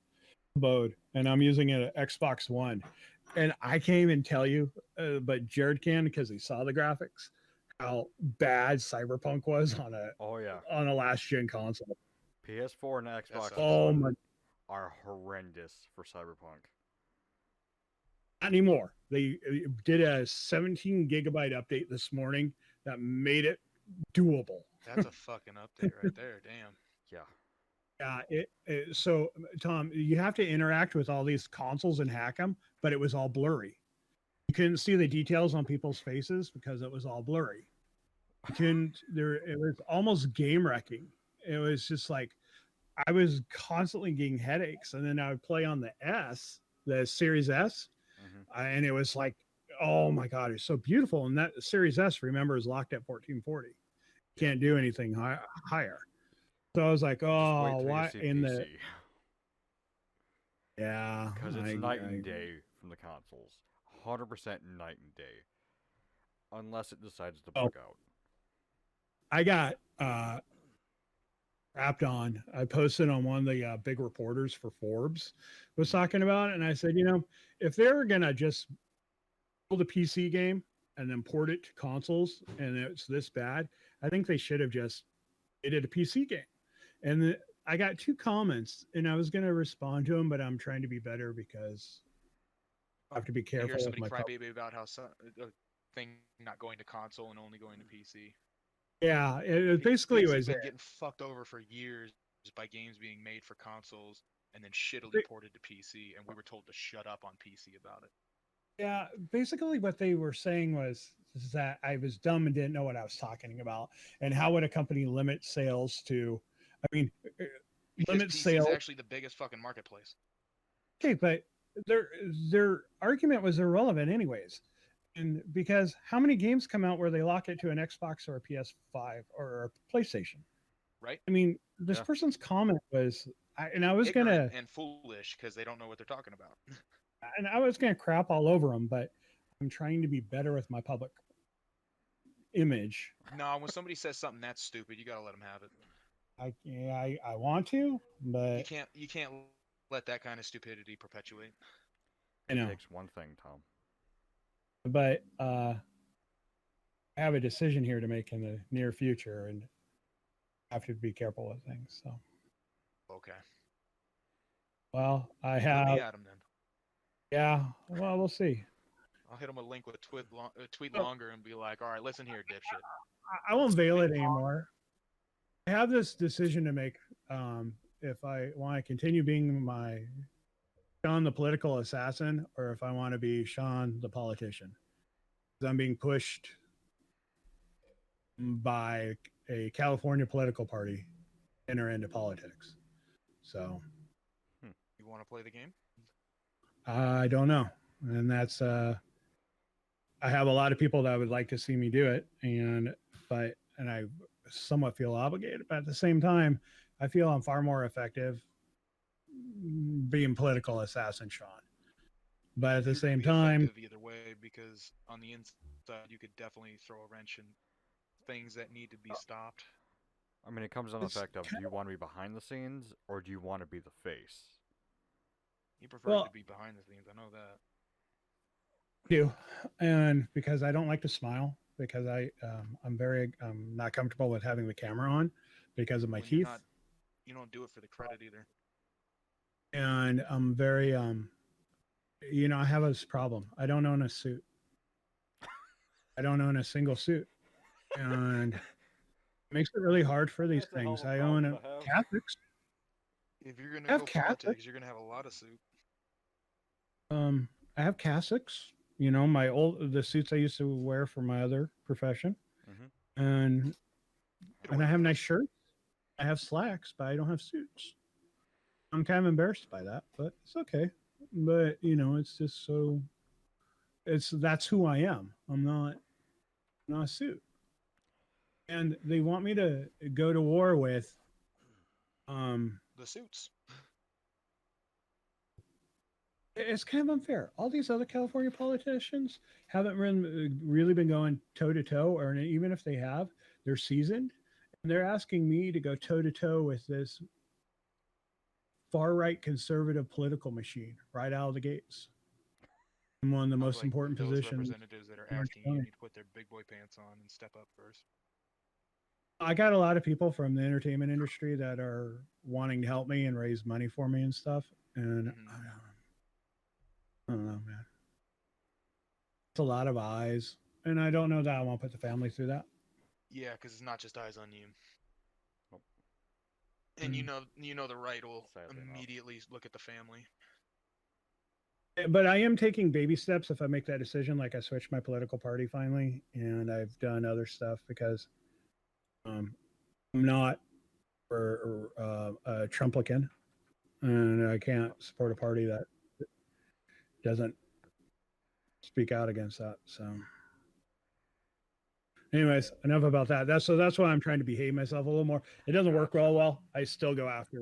abode, and I'm using an Xbox One, and I can't even tell you, but Jared can because he saw the graphics, how bad Cyberpunk was on a last gen console. PS4 and Xbox Oh One my! are horrendous for Cyberpunk. Not anymore. They did a 17 gigabyte update this morning that made it doable. That's a fucking update right there. Damn. Yeah. Yeah. So, Tom, you have to interact with all these consoles and hack them, but it was all blurry. You couldn't see the details on people's faces because it was all blurry. You couldn't. It was almost game wrecking. It was just like I was constantly getting headaches, and then I would play on the Series S, and it was like, oh my god, it's so beautiful. And that Series S, remember, is locked at 1440. Can't do anything higher. So I was like, oh, why in the PC. Yeah, Because it's night and day from the consoles. 100% night and day. Unless it decides to bug out. I got wrapped on. I posted on one of the big reporters for Forbes was talking about it, and I said, if they're gonna just build a PC game and then port it to consoles, and it's this bad, I think they should have just made it a PC game. And I got 2 comments, and I was gonna respond to them, but I'm trying to be better because I have to be I careful hear with somebody my. cry baby about how a thing not going to console and only going to PC. Yeah, it basically was been getting fucked over for years by games being made for consoles and then shittily ported to PC, and we were told to shut up on PC about it. Yeah, basically what they were saying was that I was dumb and didn't know what I was talking about, and how would a company limit sales to? I mean, Because limit PC sales. is actually the biggest fucking marketplace. Okay, but their argument was irrelevant anyways, and because how many games come out where they lock it to an Xbox or a PS5 or a PlayStation? Right. I mean, this person's comment was, I was Ignorant gonna and foolish because they don't know what they're talking about. and I was gonna crap all over them, but I'm trying to be better with my public. image. No, when somebody says something that's stupid, you gotta let them have it. I want to, but You can't let that kind of stupidity perpetuate. I It know. takes one thing, Tom. But I have a decision here to make in the near future, and have to be careful with things. So, Okay. well, I Let have. me at him then. Yeah. Well, we'll see. I'll hit him a link with tweet Oh. longer and be like, all right, listen here, dipshit. I won't veil it anymore. I have this decision to make. If I want to continue being my Sean the political assassin, or if I want to be Sean the politician. 'Cause I'm being pushed by a California political party to enter into politics. So You want to play the game? I don't know, and that's I have a lot of people that would like to see me do it, and I somewhat feel obligated, but at the same time, I feel I'm far more effective being political assassin Sean. But at the You're gonna same be time, effective either way, because on the inside you could definitely throw a wrench in things that need to be stopped. I mean, it comes down to the It's fact of, do you want to be behind the scenes or do you want to be the face? You prefer to be behind the scenes. I know that. do, and because I don't like to smile, because I'm not comfortable with having the camera on because of my When you're teeth, not, you don't do it for the credit either. and I'm very I have this problem. I don't own a suit. I don't own a single suit, and it makes it really hard for these That's a hell of things. a I problem own to have. Catholics. If you're gonna I have go Catholics. politics, you're gonna have a lot of suit. I have Catholics. The suits I used to wear for my other profession, Mm-hmm. and Get I away have from nice us. shirts. I have slacks, but I don't have suits. I'm kind of embarrassed by that, but it's okay. But it's just so that's who I am. I'm not a suit. And they want me to go to war with The suits. it's kind of unfair. All these other California politicians haven't really been going toe to toe, or even if they have, they're seasoned. And they're asking me to go toe to toe with this far right conservative political machine right out of the gates. I'm one of the Sounds most like important those positions. representatives that are in Orange asking you County. need to put their big boy pants on and step up first. I got a lot of people from the entertainment industry that are wanting to help me and raise money for me and stuff. And I don't know, man. It's a lot of eyes. And I don't know that I want to put the family through that. Yeah, because it's not just eyes on you. Nope. And you know the right will Sadly enough. immediately look at the family. But I am taking baby steps if I make that decision. Like I switched my political party finally, and I've done other stuff because I'm not for a Trumplican, and I can't support a party that doesn't speak out against that. So, anyways, enough about that. That's why I'm trying to behave myself a little more. It doesn't work well. I still go after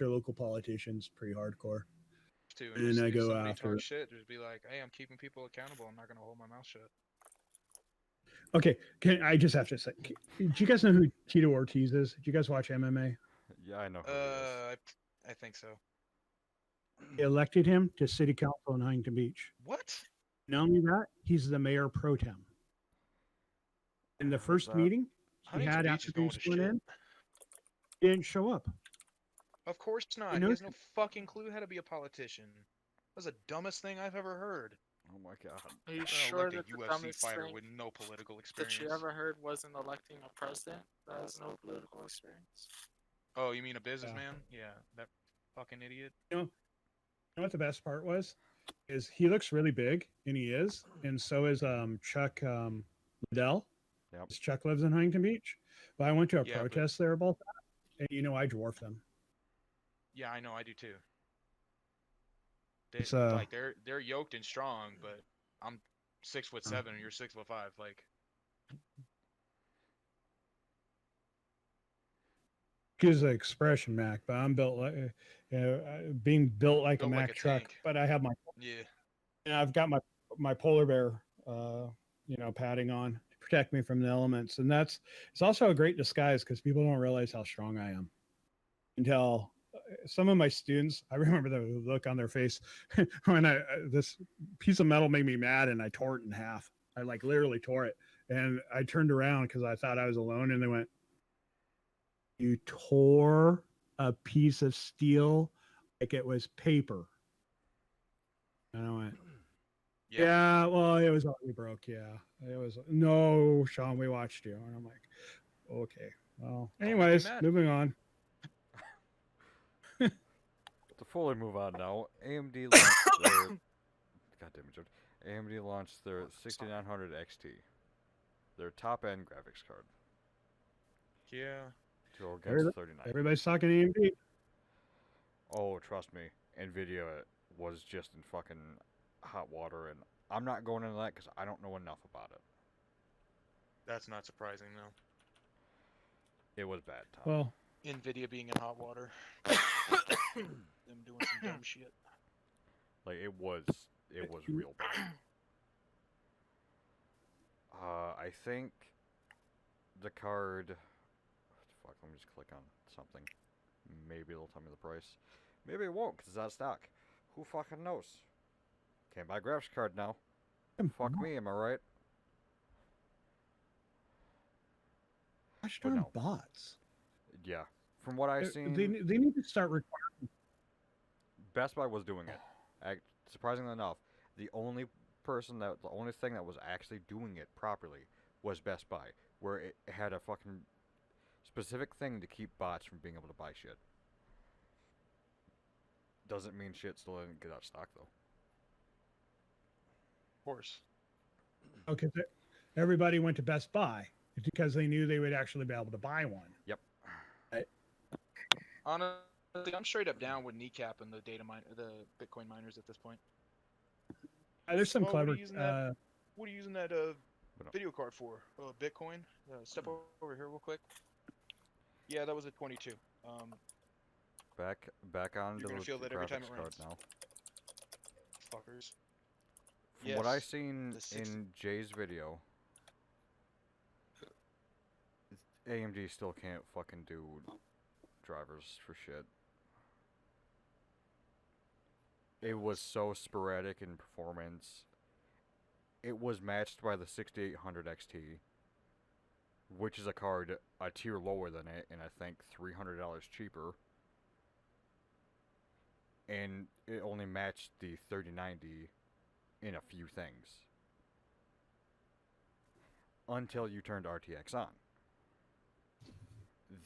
local politicians pretty hardcore. Too, And just, I if go somebody after. talks shit, just be like, "Hey, I'm keeping people accountable. I'm not gonna hold my mouth shut." Okay, I just have to say, do you guys know who Tito Ortiz is? Do you guys watch MMA? Yeah, I know who he is. I think so. They elected him to city council in Huntington Beach. What? Not only that, he's the mayor pro tem. In the first that? meeting he Huntington had Beach after is being going to sworn shit. in, he didn't show up. Of course not. You He know- has no fucking clue how to be a politician. That's the dumbest thing I've ever heard. Oh my god. Are you I'm gonna sure elect that a the UFC dumbest fighter thing with no political that experience. you ever heard wasn't electing a president that has no political experience? Oh, you mean a businessman? Yeah, that fucking idiot. You know what the best part was? Is he looks really big, and he is, and so is Chuck Liddell. Yep. Chuck lives in Huntington Beach. But I went to a Yeah, but- protest there about that, and I dwarf them. Yeah, I know, I do too. They, It's, like they're yoked and strong, but I'm 6'7" and you're 6'5". Like, Excuse the expression, Mac, but I'm built like being built like Built a like Mac a truck. tank. But I have yeah. I've got my polar bear, padding on to protect me from the elements, and it's also a great disguise because people don't realize how strong I am until some of my students. I remember the look on their face when this piece of metal made me mad, and I tore it in half. I like literally tore it, and I turned around because I thought I was alone, and they went, "You tore a piece of steel like it was paper." And I went, yeah, well, it was already broke. Yeah, it was. No, Sean, we watched you, and I'm like, okay. Well, anyways, mad. moving on. To fully move on now, AMD launched their God damn it, George. AMD launched their 6900 XT, their top-end graphics card, Yeah. to go against 39. Everybody's talking AMD. Oh, trust me, Nvidia was just in fucking hot water, and I'm not going into that because I don't know enough about it. That's not surprising though. It was bad, Tom. Well, Nvidia being in hot water. Them doing some dumb shit. Like it was real bad. I think the card. Fuck, let me just click on something. Maybe it'll tell me the price. Maybe it won't, because it's out of stock. Who fucking knows? Can't buy a graphics card now. Fuck me, am I right? gosh But darn no. bots. Yeah. From what I've seen, They need to start requiring. Best Buy was doing it. Surprisingly enough, the only thing that was actually doing it properly was Best Buy, where it had a fucking specific thing to keep bots from being able to buy shit. Doesn't mean shit still didn't get out of stock though. Of course. Okay, everybody went to Best Buy because they knew they would actually be able to buy one. Yep. Honestly, I'm straight up down with kneecapping the the Bitcoin miners at this point. There's some Oh, clever. What are you using that video card for? Bitcoin. Step over here real quick. Yeah, that was a 22. Back on You're to gonna the feel that every time graphics it card rains. now. Fuckers. From what I've Yes, seen the 60 in Jay's video, AMD still can't fucking do drivers for shit. It was so sporadic in performance. It was matched by the 6800 XT, which is a card a tier lower than it, and I think $300 cheaper. And it only matched the 3090 in a few things. Until you turned RTX on.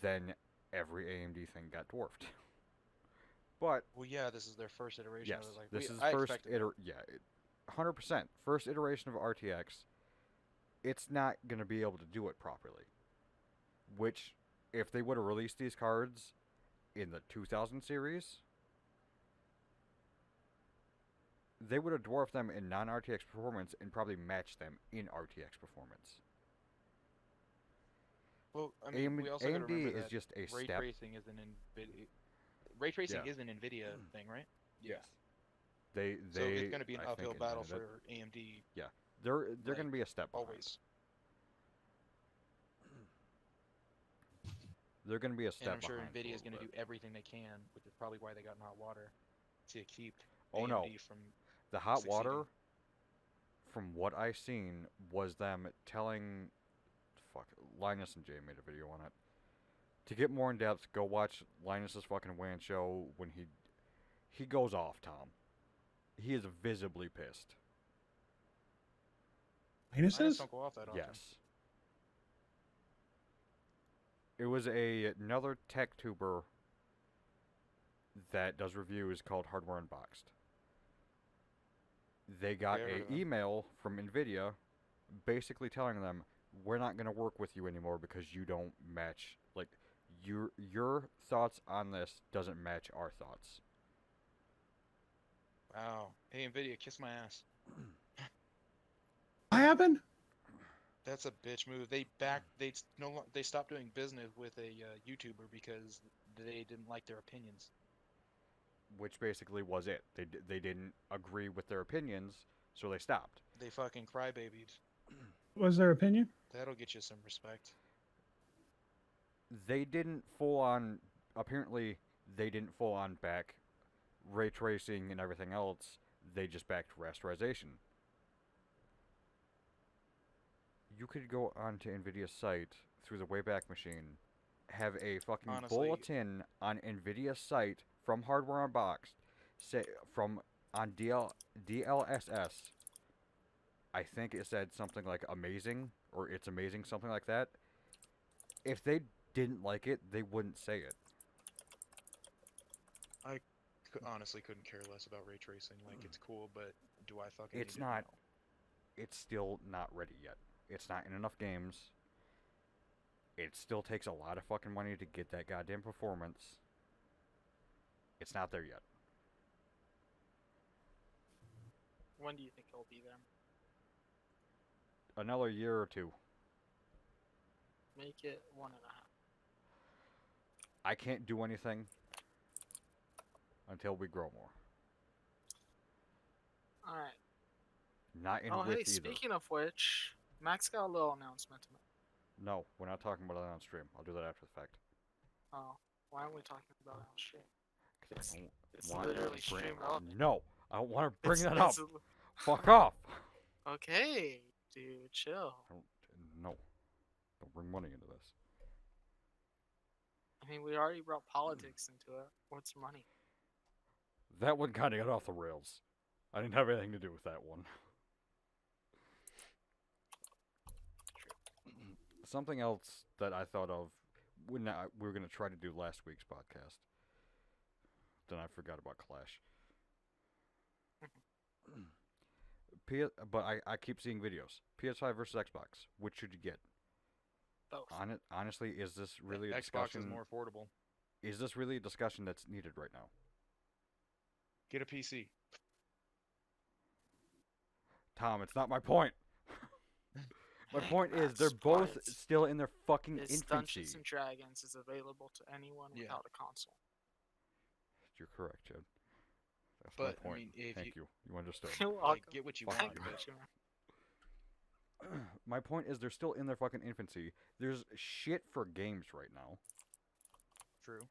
Then every AMD thing got dwarfed. But Well, yeah, this is their first iteration. yes, Of it. Like, this is I first expected that. yeah, 100%. First iteration of RTX. It's not going to be able to do it properly. Which, if they would have released these cards in the 2000 series, they would have dwarfed them in non-RTX performance and probably matched them in RTX performance. Well, I mean, we also got to AMD remember is that just a ray step. tracing is an Nvidia. Ray tracing Yeah. is an Nvidia thing, right? Yes. They So it's going to be an I uphill think battle invented for AMD it. They're like, going to be a step behind. always. They're going to be a And step I'm sure behind. Nvidia is going to do everything they can, which is probably why they got in hot water to keep Oh, AMD no. from The hot succeeding. water, from what I've seen, was them telling. Fuck, Linus and Jay made a video on it. To get more in depth, go watch Linus's fucking WAN show when he goes off, Tom. He is visibly pissed. I just Minuses? don't go off that often. Yes. It was another tech tuber that does reviews called Hardware Unboxed. They got Yeah, I heard an of them. email from Nvidia basically telling them, we're not going to work with you anymore because you don't match, like, your thoughts on this doesn't match our thoughts. Wow. Hey, Nvidia, kiss my ass. What happened? That's a bitch move. They stopped doing business with a YouTuber because they didn't like their opinions. Which basically was it. They didn't agree with their opinions, so they stopped. They fucking crybabied. What was their opinion? That'll get you some respect. They didn't full on. Apparently, they didn't full on back ray tracing and everything else. They just backed rasterization. You could go onto Nvidia's site through the Wayback Machine, have a fucking Honestly- bulletin on Nvidia's site from Hardware Unboxed, say from on DLSS. I think it said something like amazing or it's amazing, something like that. If they didn't like it, they wouldn't say it. Honestly couldn't care less about ray tracing. Like, it's cool, but do I fucking It's need not. it? No. It's still not ready yet. It's not in enough games. It still takes a lot of fucking money to get that goddamn performance. It's not there yet. When do you think it'll be there? Another year or two. Make it 1.5. I can't do anything until we grow more. All right. Not in Oh, width hey, either. speaking of which, Max got a little announcement to make. No, we're not talking about it on stream. I'll do that after the fact. Oh, why aren't we talking about it on stream? 'Cause I don't It's want to literally bring- stream relevant. No, I don't want to bring It's- that up. it's Fuck off. Okay, dude, chill. No, don't bring money into this. I mean, we already brought politics into it. What's money? That one kind of got off the rails. I didn't have anything to do with that one. Something else that I thought of when we were going to try to do last week's podcast. Then I forgot about Clash. But I keep seeing videos. PS5 versus Xbox. Which should you get? Both. Honestly, is this really a Xbox discussion? is more affordable. Is this really a discussion that's needed right now? Get a PC. Tom, it's not my point. My point is they're Matt's both point still in their fucking Is infancy. Dungeons and Dragons is available to anyone Yeah. without a console. You're correct, Jed. That's But, my I point. mean, if Thank you. You understood. You're Like, welcome. get what you Fuck want, you. but My point is they're still in their fucking infancy. There's shit for games right now. true.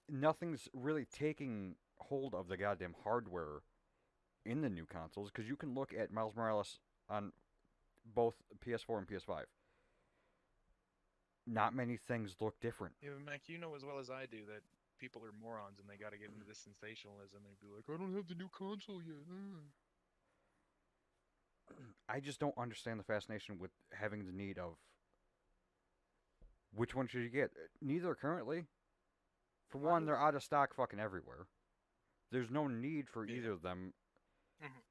Nothing's really taking hold of the goddamn hardware in the new consoles because you can look at Miles Morales on both PS4 and PS5. Not many things look different. Yeah, but Mac, you know as well as I do that people are morons and they got to get into this sensationalism. They'd be like, I don't have the new console yet. I just don't understand the fascination with having the need of which one should you get. Neither currently. For one, they're out of stock fucking everywhere. There's no need for Yeah. either of them Mhm.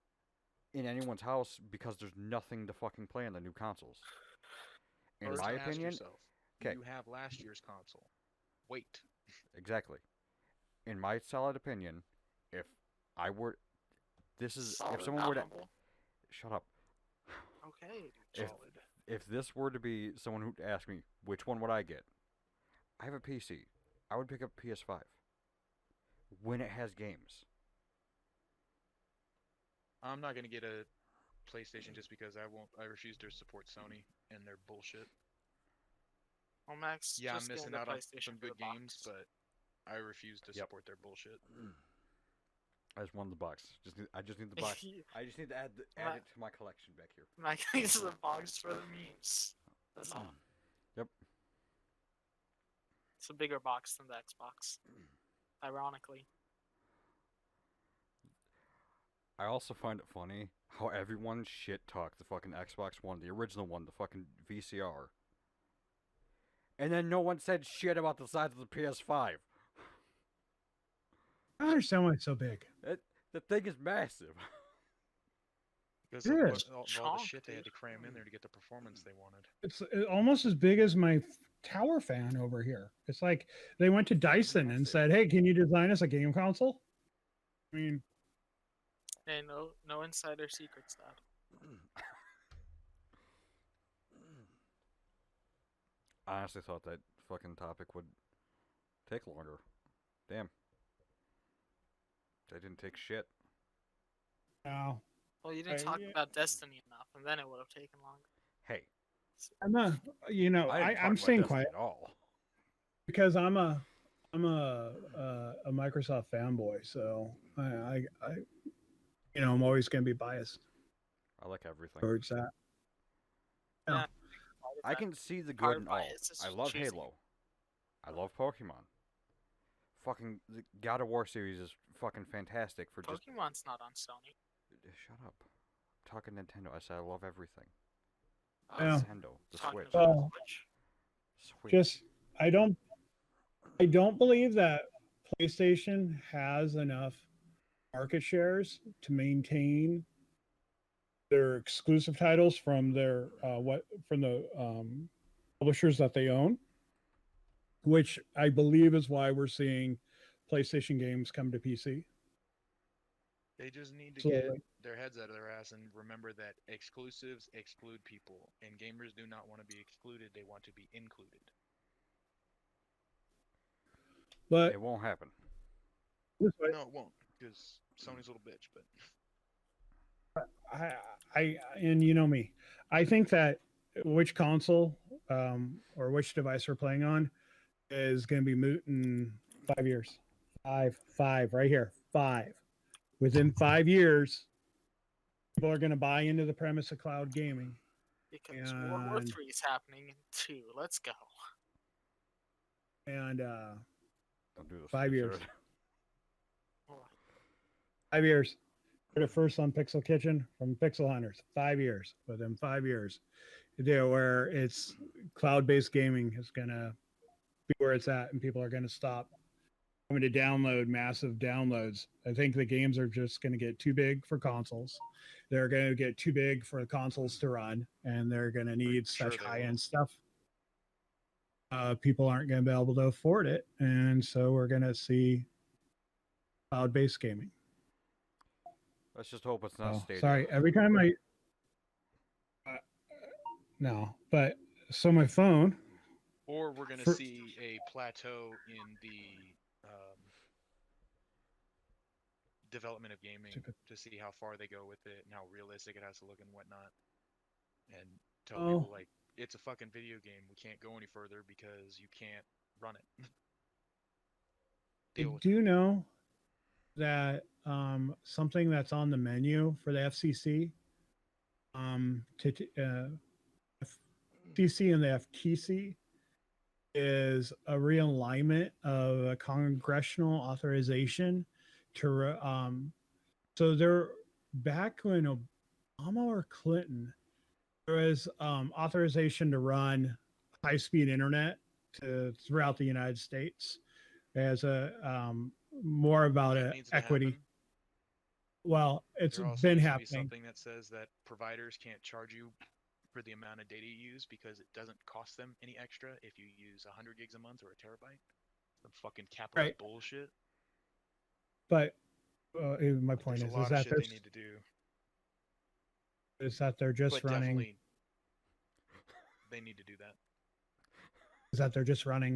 in anyone's house because there's nothing to fucking play on the new consoles. In First, my ask opinion, yourself, do 'kay. you have last year's console? Wait. exactly. In my solid opinion, if I were, this is Solid, if someone not were to humble. shut up. Okay, If- Solid. If this were to be someone who'd ask me which one would I get, I have a PC. I would pick up PS5 when it has games. I'm not gonna get a PlayStation just because I refuse to support Sony and their bullshit. Well, Max, Yeah, I'm just get missing the out on PlayStation some for good the games, box. but I refuse to Yep. support their bullshit. I just wanted the box. I just need the box. I just need to add it to my collection back here. Max uses the box for the memes. That's all. Yep. It's a bigger box than the Xbox. Ironically. I also find it funny how everyone shit talked the fucking Xbox One, the original one, the fucking VCR. And then no one said shit about the size of the PS5. I don't understand why it's so big. The thing is massive. Because It of is. all the Chonk, shit they had dude. to cram in there to get the performance they wanted. It's almost as big as my tower fan over here. It's like they went to Dyson and said, "Hey, can you design us a game console?" I mean, Hey, no insider secrets, Dad. I honestly thought that fucking topic would take longer. Damn. They didn't take shit. no. Well, Well, you didn't talk about Destiny enough, and then it would have taken longer. Hey, I'm not. You know, I didn't talk I'm about staying Destiny quiet at all. because I'm a Microsoft fanboy. So I'm always going to be biased I like everything. towards that. Yeah. Yeah. I can see the Part good in of all. bias is I love choosing. Halo. I love Pokemon. Fucking the God of War series is fucking fantastic for just. Pokemon's not on Sony. Shut up. I'm talking Nintendo. I said I love everything. Yeah. Nintendo. The Talking Switch. about Well, Switch. Switch. Just I don't believe that PlayStation has enough market shares to maintain their exclusive titles from their from the publishers that they own, which I believe is why we're seeing PlayStation games come to PC. They just need to Slowly. get their heads out of their ass and remember that exclusives exclude people, and gamers do not want to be excluded; they want to be included. But It won't happen. No, it won't, because Sony's a little bitch. But and you know me, I think that which console or which device we're playing on is going to be moot in 5 years. Five, right here. 5. Within 5 years, people are going to buy into the premise of cloud gaming. Because World War And- III is happening in 2. Let's go. And Don't do this. 5 years. Jared. 5 years. Heard it first on Pixel Kitchen from Pixel Hunters. 5 years. Within 5 years, where it's cloud-based gaming is going to be where it's at, and people are going to stop having to download massive downloads. I think the games are just going to get too big for consoles. They're going to get too big for the consoles to run, and they're going to need Sure such they will. high-end stuff. People aren't going to be able to afford it, and so we're going to see cloud-based gaming. Let's just hope it's not Stadia. Sorry, every time no, but so my phone. or we're gonna For- see a plateau in the development of gaming Stupid. to see how far they go with it and how realistic it has to look and whatnot, and tell Oh. people like it's a fucking video game. We can't go any further because you can't run it. I Deal with do know that something that's on the menu for the FCC, FCC and the FTC, is a realignment of a congressional authorization to so they're back when Obama or Clinton, there was authorization to run high-speed internet throughout the United States as a more about That needs to equity. happen. Well, it's There also been needs to be happening. something that says that providers can't charge you for the amount of data you use because it doesn't cost them any extra if you use 100 gigs a month or a terabyte. Some fucking capitalist Right. bullshit. But my point There's is a lot of that shit they need to do. they're just But running. definitely, they need to do that. Is that they're just running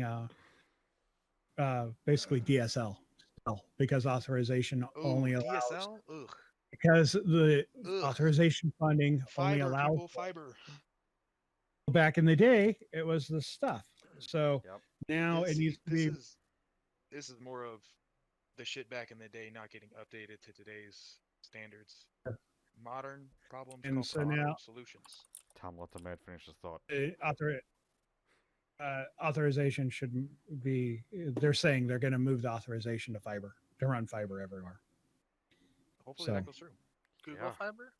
basically DSL because authorization Ooh, only allows DSL? Ugh. because the Ugh. authorization funding only Fiber, allows people, fiber. back in the day it was the stuff. So Yep. now it See, needs to be this is more of the shit back in the day not getting updated to today's standards. Modern problems And call so for modern now- solutions. Tom, let the man finish his thought. authorization should be. They're saying they're going to move the authorization to fiber to run fiber everywhere. Hopefully So- that goes through. Google Yeah. Fiber?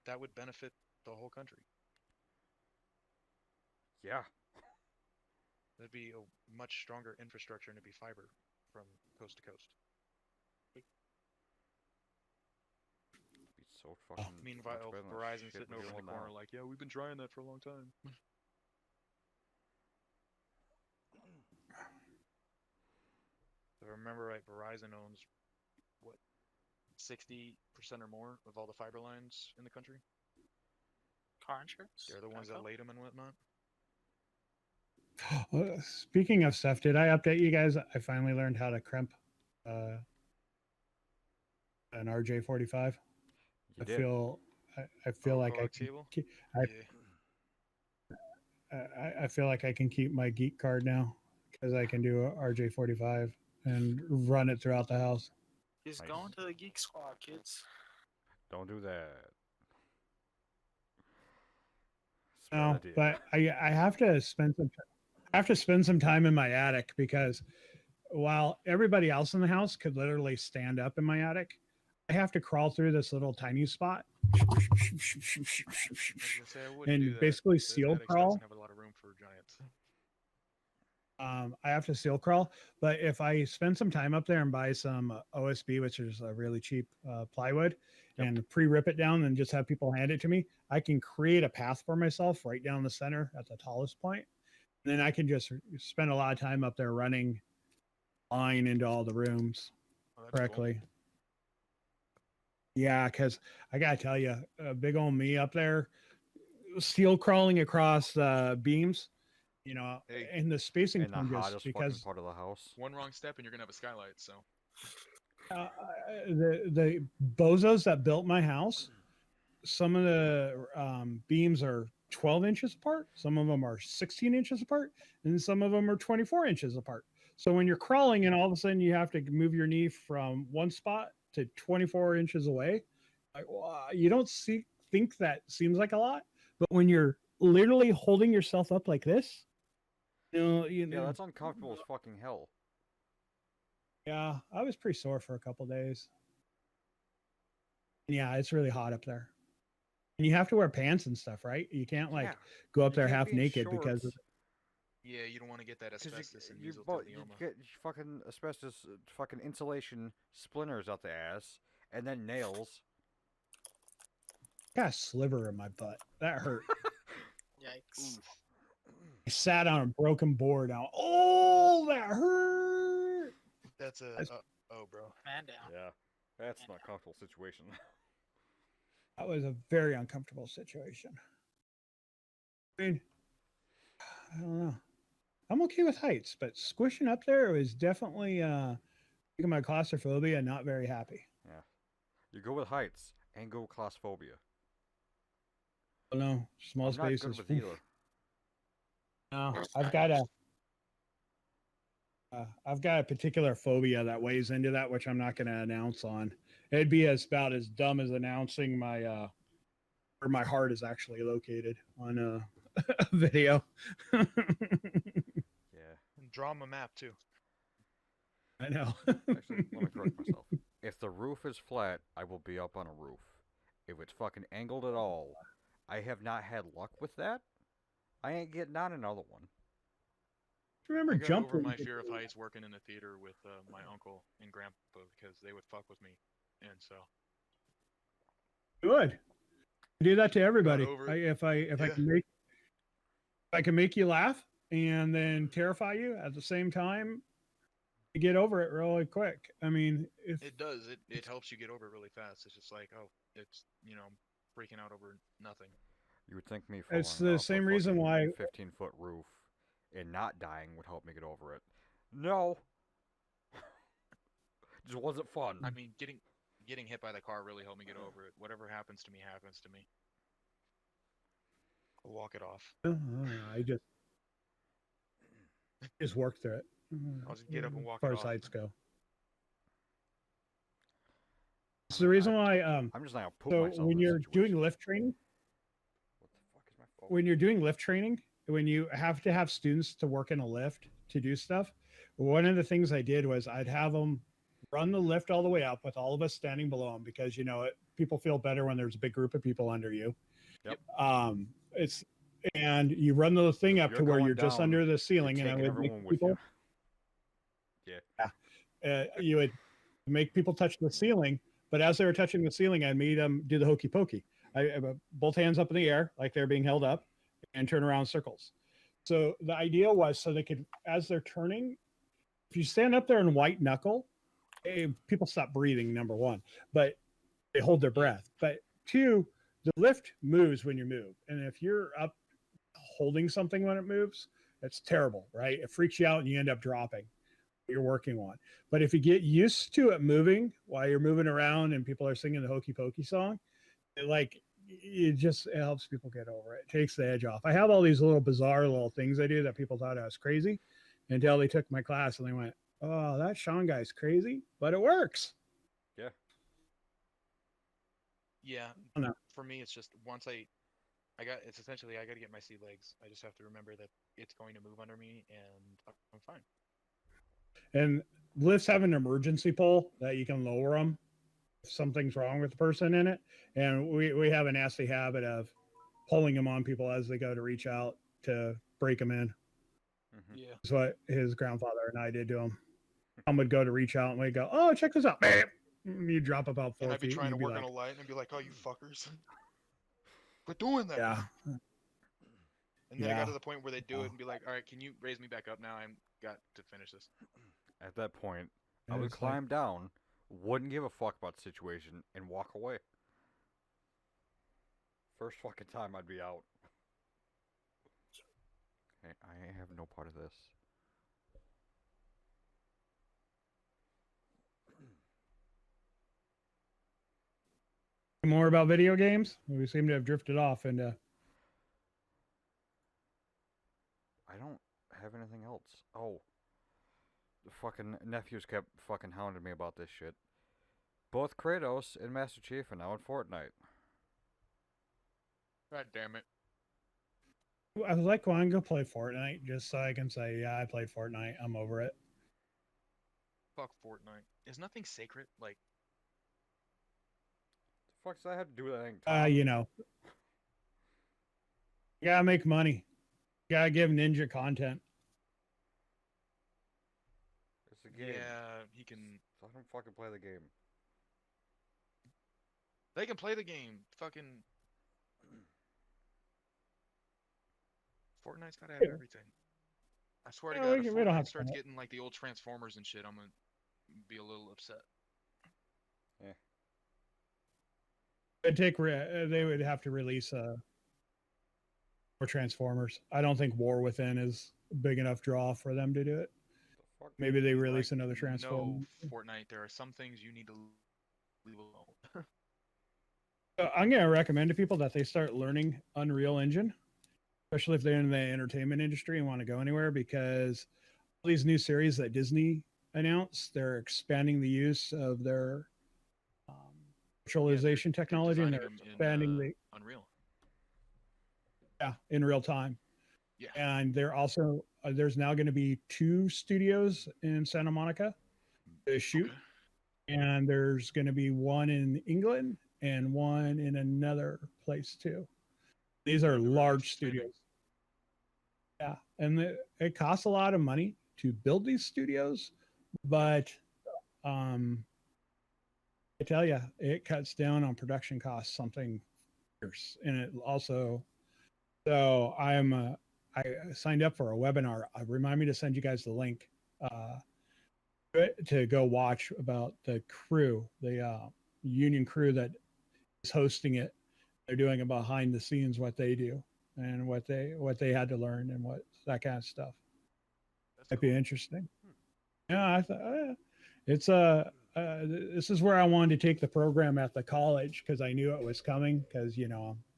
That would benefit the whole country. Yeah. That'd be a much stronger infrastructure and it'd be fiber from coast to coast. Be so fucking. Meanwhile, much better than the Verizon shit sitting we're over in the dealing with corner now. like, yeah, we've been trying that for a long time. If I remember right, Verizon owns what 60% or more of all the fiber lines in the country. Car insurance? They're the ones that laid them and whatnot. Speaking of stuff, did I update you guys? I finally learned how to crimp an RJ45. You I did. feel I feel like I can table. keep, Yeah. I feel like I can keep my geek card now because I can do a RJ45 and run it throughout the house. He's Nice. going to the Geek Squad, kids. Don't do that. It's a bad No, idea. but I have to spend some time in my attic because while everybody else in the house could literally stand up in my attic, I have to crawl through this little tiny spot I was gonna say I wouldn't do and that. basically The seal attic crawl. doesn't have a lot of room for giants. I have to seal crawl, but if I spend some time up there and buy some OSB, which is a really cheap plywood, and pre-rip it down and just have people hand it to me, I can create a path for myself right down the center at the tallest point. And then I can just spend a lot of time up there running line into all the rooms Oh, that'd be cool. correctly. Yeah, because I gotta tell you, big old me up there, steel crawling across beams, you know, Hey. and the spacing In the changes hottest fucking because part of the house. One wrong step and you're gonna have a skylight. So the bozos that built my house, some of the beams are 12 inches apart, some of them are 16 inches apart, and some of them are 24 inches apart. So when you're crawling and all of a sudden you have to move your knee from one spot to 24 inches away, you don't think that seems like a lot, but when you're literally holding yourself up like this, Yeah, that's uncomfortable as fucking hell. Yeah, I was pretty sore for a couple days. Yeah, it's really hot up there. And you have to wear pants and stuff, right? You can't like Yeah, go up you there can't half be in naked because of, shorts. yeah, you don't want to get that 'Cause asbestos and you mesothelioma. get fucking asbestos, fucking insulation splinters out the ass, and then nails. I got a sliver in my butt. That hurt. Yikes. I sat on a broken board out. Oh, that hurt. That's a That's- oh, bro. Man down. Yeah, that's not a comfortable situation. That was a very uncomfortable situation. I mean, I don't know. I'm okay with heights, but squishing up there was definitely making my claustrophobia not very happy. Yeah, you go with heights and go with claustrophobia. Oh no, small I'm not spaces. good with either. No, I've got a particular phobia that weighs into that, which I'm not going to announce on. It'd be about as dumb as announcing my where my heart is actually located on a video. Yeah. And draw 'em a map too. I know. Actually, let me correct myself. If the roof is flat, I will be up on a roof. If it's fucking angled at all, I have not had luck with that. I ain't getting on another one. Remember I got jump over my rope? fear of heights working in the theater with my uncle and grandpa because they would fuck with me, and so Good. I do that to everybody. over If I Yeah. can make you laugh and then terrify you at the same time, you get over it really quick. I mean, if it does. It helps you get over it really fast. It's just like, oh, it's freaking out over nothing. You would think me falling it's the off same a reason fucking why 15-foot roof and not dying would help me get over it. No. Just wasn't fun. I mean, getting hit by the car really helped me get over it. Whatever happens to me happens to me. I'll walk it off. I just work through it. I'll just get up and walk as far it as off. heights go. It's the reason why I'm just not gonna poop so myself when in this you're doing situation. lift training, What the fuck is my phone? when you're doing lift training, when you have to have students to work in a lift to do stuff, one of the things I did was I'd have them run the lift all the way up with all of us standing below them because people feel better when there's a big group of people under you. Yep. And you run the thing up You're to where going you're just down, under the You're ceiling, and I taking would make everyone with people. you. You would make people touch the ceiling, but as they were touching the ceiling, I made them do the hokey pokey. I both hands up in the air like they're being held up, and turn around in circles. So the idea was so they could, as they're turning, if you stand up there and white knuckle, people stop breathing. Number one, but they hold their breath. But two, the lift moves when you move, and if you're up holding something when it moves, it's terrible, right? It freaks you out, and you end up dropping. You're working on. But if you get used to it moving while you're moving around and people are singing the hokey pokey song, it helps people get over it. It takes the edge off. I have all these little bizarre little things I do that people thought I was crazy until they took my class and they went, "Oh, that Sean guy's crazy, but it works." Yeah. Yeah. I don't know. For me, it's just once it's essentially I got to get my sea legs. I just have to remember that it's going to move under me, and I'm fine. And lifts have an emergency pole that you can lower them if something's wrong with the person in it. And we have a nasty habit of pulling them on people as they go to reach out to break them in. Mm-hmm. Yeah. That's what his grandfather and I did to him. Mom would go to reach out and we'd go, "Oh, check this out." And you drop about 4 And I'd be feet. trying to and you'd work be on like, a light and I'd be like, "Oh, you fuckers, quit doing that." yeah. And then I got Yeah. to the point where they do it and be like, "All right, can you raise me back up now? I'm got to finish this." At that point, I would It's like, climb down, wouldn't give a fuck about the situation, and walk away. First fucking time I'd be out. I have no part of this. more about video games? We seem to have drifted off into. I don't have anything else. Oh. The fucking nephews kept fucking hounding me about this shit. Both Kratos and Master Chief are now in Fortnite. God damn it. I was like, "Well, I'm gonna play Fortnite just so I can say, yeah, I played Fortnite. I'm over it." Fuck Fortnite. Is nothing sacred? Like, The fuck does that have to do with anything, Tom? You know, you gotta make money. You gotta give Ninja content. It's a game. yeah, he can. Let him fucking play the game. They can play the game. Fucking. Fortnite's gotta have Yeah. everything. I swear to Yeah, God, if we don't have Fortnite to starts have it. getting like the old Transformers and shit, I'm gonna be a little upset. It'd take. They would have to release more Transformers. I don't think War Within is a big enough draw for them to do it. The fuck? Maybe they He's release like, another Transformer. No, Fortnite. There are some things you need to leave alone. I'm going to recommend to people that they start learning Unreal Engine, especially if they're in the entertainment industry and want to go anywhere, because all these new series that Disney announced, they're expanding the use of their virtualization technology, and they're designing 'em expanding in, the Unreal. in real time. Yeah. And they're also there's now going to be 2 studios in Santa Monica to shoot, Okay. and there's going to be one in England and one in another place too. These are They're really large expanding. studios. Yeah, and it costs a lot of money to build these studios, but I tell you, it cuts down on production costs something fierce, and it also. So I signed up for a webinar. Remind me to send you guys the link to go watch about the crew, the union crew that is hosting it. They're doing it behind the scenes, what they do and what they had to learn and what that kind of stuff. That's Might cool. be interesting. Yeah, I thought it's this is where I wanted to take the program at the college because I knew it was coming because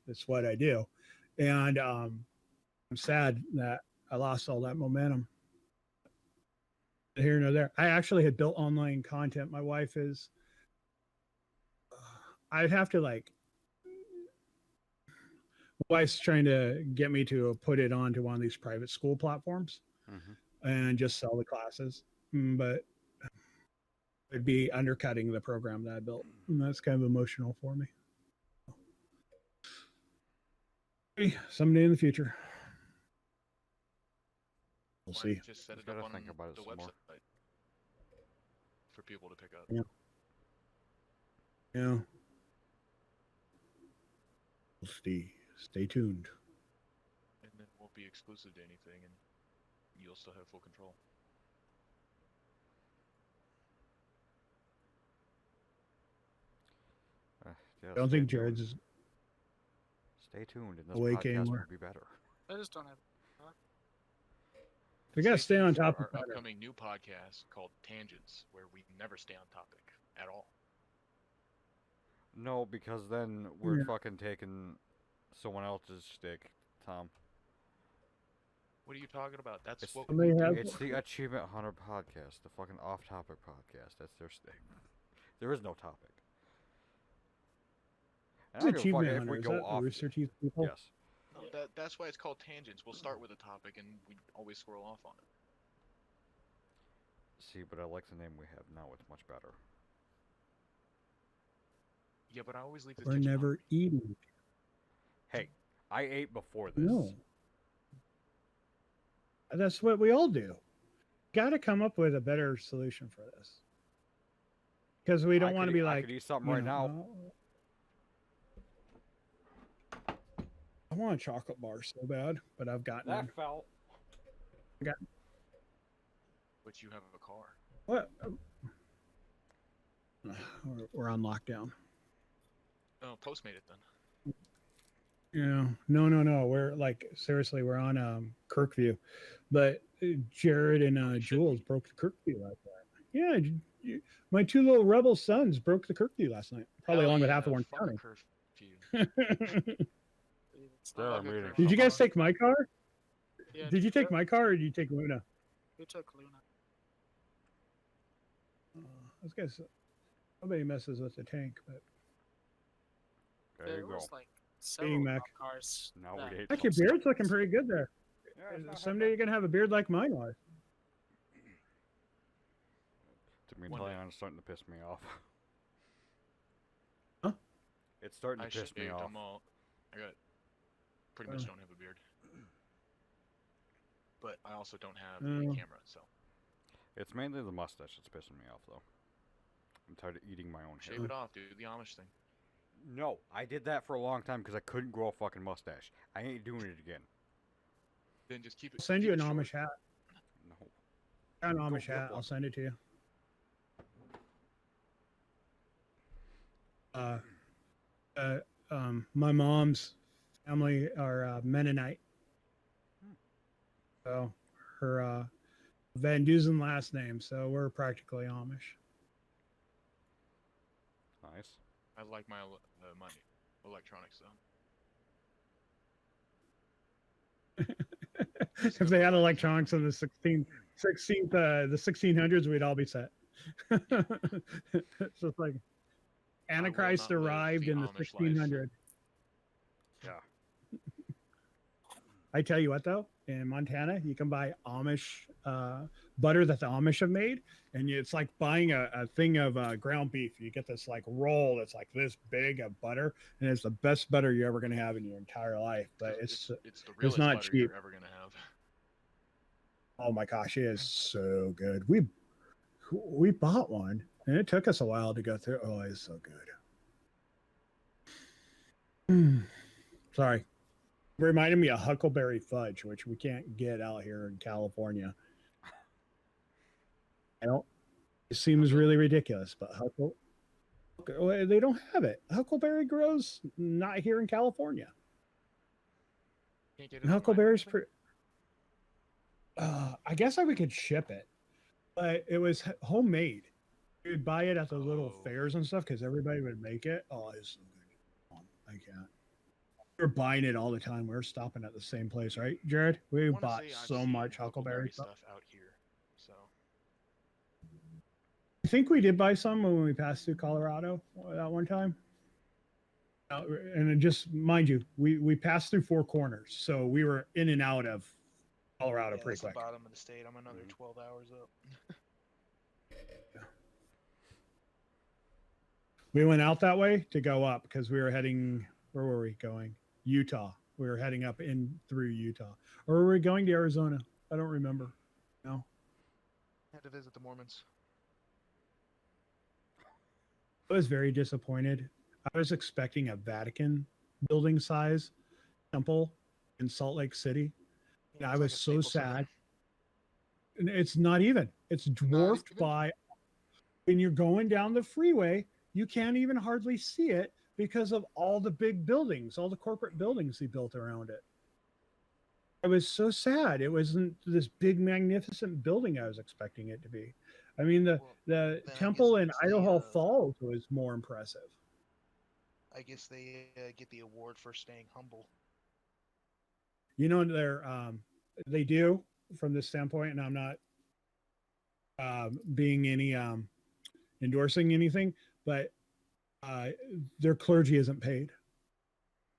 it's what I do, and I'm sad that I lost all that momentum. Here nor there. I actually had built online content. My wife is. I'd have to my wife's trying to get me to put it onto one of these private school platforms and just sell the classes, but it'd be undercutting the program that I built, and that's kind of emotional for me. Maybe someday in the future. We'll Why see. not just set Just it up gotta on think about it the some more. website for people to pick up. Yeah. Yeah. We'll stay tuned. And then it won't be exclusive to anything, and you'll still have full control. Yeah, I don't stay think tuned. Jared's Stay tuned, and this awake podcast anymore. will be better. I just don't have. We gotta stay on tuned top for of our that. upcoming new podcast called Tangents, where we never stay on topic at all. No, because then we're Yeah. fucking taking someone else's stick, Tom. What are you talking about? That's It's what Somebody we do. have- it's the Achievement Hunter podcast, the fucking off-topic podcast. That's their stick. There is no topic. And I Who's don't give a fuck Achievement if Hunter? we Is go that the off. Rooster Teeth people? Yes. No, that's why it's called tangents. We'll start with a topic and we always swirl off on it. See, but I like the name we have now. It's much better. Yeah, but I always leave this We're kitchen never hungry. eating. Hey, I ate before this. No. That's what we all do. Got to come up with a better solution for this. Because we don't want to be I like. could eat something you right know, now. I want a chocolate bar so bad, but I've got none. That fell. But you have a car. What? We're on lockdown. Oh, Postmate it then. Yeah, no. We're like seriously, we're on Kirkview, but Jared and Jules broke the Kirkview last night. Yeah, my two little rebel sons broke the Kirkview last night, probably Hell along with yeah, half of Orange fuck a County. curfew. It's There, not I'm like a reading. curfew. Did you guys take my car? Yeah, Did you take sure. my car or did you take Luna? Who took Luna? I was gonna say, nobody messes with the tank, but There you There go. was like several Mac. cop cars. Now we that ate heck, your something. beard's looking pretty good there. Yeah, it's not Someday you're gonna have a beard like mine was. To me, One day. it's starting to piss me off. Huh? It's starting I to piss me shaved off. them all. I got pretty much don't have a beard. But I also don't have a Oh. camera, so It's mainly the mustache that's pissing me off, though. I'm tired of eating my own hair. shave it off, dude. The Amish thing. No, I did that for a long time because I couldn't grow a fucking mustache. I ain't doing it again. Then just keep it. I'll send keep you it an short. Amish hat. No. An Go Amish get hat. I'll one. send it to you. My mom's family are Mennonite. So her Van Dusen last name. So we're practically Amish. Nice. I like my my electronics though. If they had electronics in the 1600s, we'd all be set. It's just like Antichrist not live arrived the in the Amish life. 1600s. Yeah. I tell you what, though, in Montana, you can buy Amish butter that the Amish have made, and it's like buying a thing of ground beef. You get this like roll that's like this big of butter, and it's the best butter you're ever going to have in your entire life. But it's the realest not butter cheap. you're ever gonna have. oh my gosh, it is so good. We bought one, and it took us a while to go through. Oh, it's so good. Sorry. Reminded me of Huckleberry Fudge, which we can't get out here in California. I don't. It seems really ridiculous, but they don't have it. Huckleberry grows not here in California. Can't get it And on Huckleberry's mine. I guess we could ship it, but it was homemade. You would buy it at the little Oh. fairs and stuff because everybody would make it. Oh, it's so good. I can't. We're buying it all the time. We're stopping at the same place, right, Jared? We I wanna bought say I've so seen much Huckleberry stuff. out here. So I think we did buy some when we passed through Colorado that one time. And it just mind you, we passed through Four Corners, so we were in and out of Colorado yeah, pretty that's the quick. bottom of the state. I'm another Mhm. 12 hours up. We went out that way to go up because we were heading. Where were we going? Utah. We were heading up in through Utah, or were we going to Arizona? I don't remember. No. Had to visit the Mormons. I was very disappointed. I was expecting a Vatican building size temple in Salt Lake City. Yeah, I it's was like a so Staples Center. sad. And it's not even. It's dwarfed even? by. When you're going down the freeway, you can't even hardly see it because of all the big buildings, all the corporate buildings he built around it. I was so sad. It wasn't this big, magnificent building I was expecting it to be. I mean, the Well, then I temple guess in it's the, Idaho Falls was more impressive. I guess they get the award for staying humble. You know, they do from this standpoint, and I'm not being any endorsing anything, but their clergy isn't paid.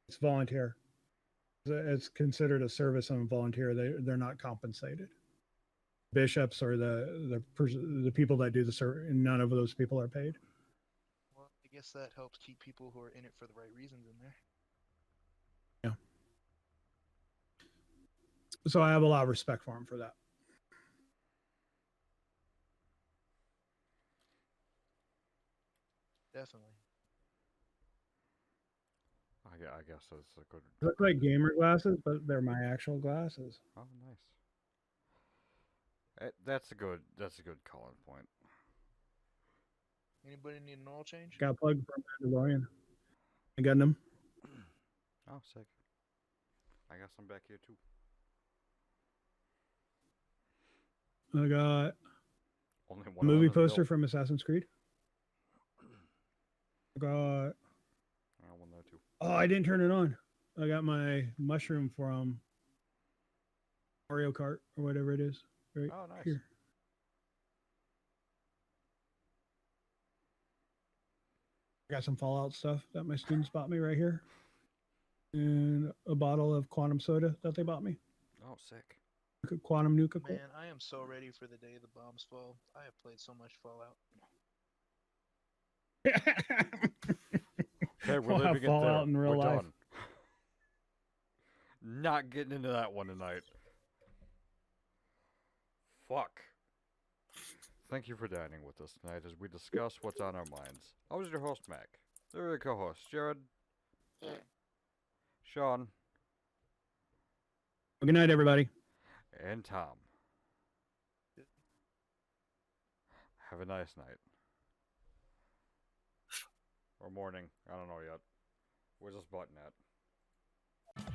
It's volunteer. It's considered a service and volunteer. They're not compensated. Bishops or the people that do the service, none of those people are paid. Well, I guess that helps keep people who are in it for the right reasons in there. Yeah. So I have a lot of respect for him for that. Definitely. I guess that's a good. They look like gamer glasses, but they're my actual glasses. Oh, nice. That's a good calling point. Anybody need an oil change? Got plugged from Mandalorian. I got them. Oh, sick. I got some back here too. I got Only a one movie of them is poster built. from Assassin's Creed. I got. I got one there too. Oh, I didn't turn it on. I got my mushroom from Mario Kart or whatever it is. Right Oh, nice. here. I got some Fallout stuff that my students bought me right here. And a bottle of quantum soda that they bought me. Oh, sick. Quantum Nuka Cola. Man, I am so ready for the day the bombs fall. I have played so much Fallout. Okay, we're We'll have leaving it Fallout there. in real We're life. done. Not getting into that one tonight. Fuck. Thank you for dining with us tonight as we discuss what's on our minds. I was your host, Mac. There are your co-hosts, Jared, Sean, Well, good night, everybody. and Tom. Have a nice night. Or morning. I don't know yet. Where's this button at?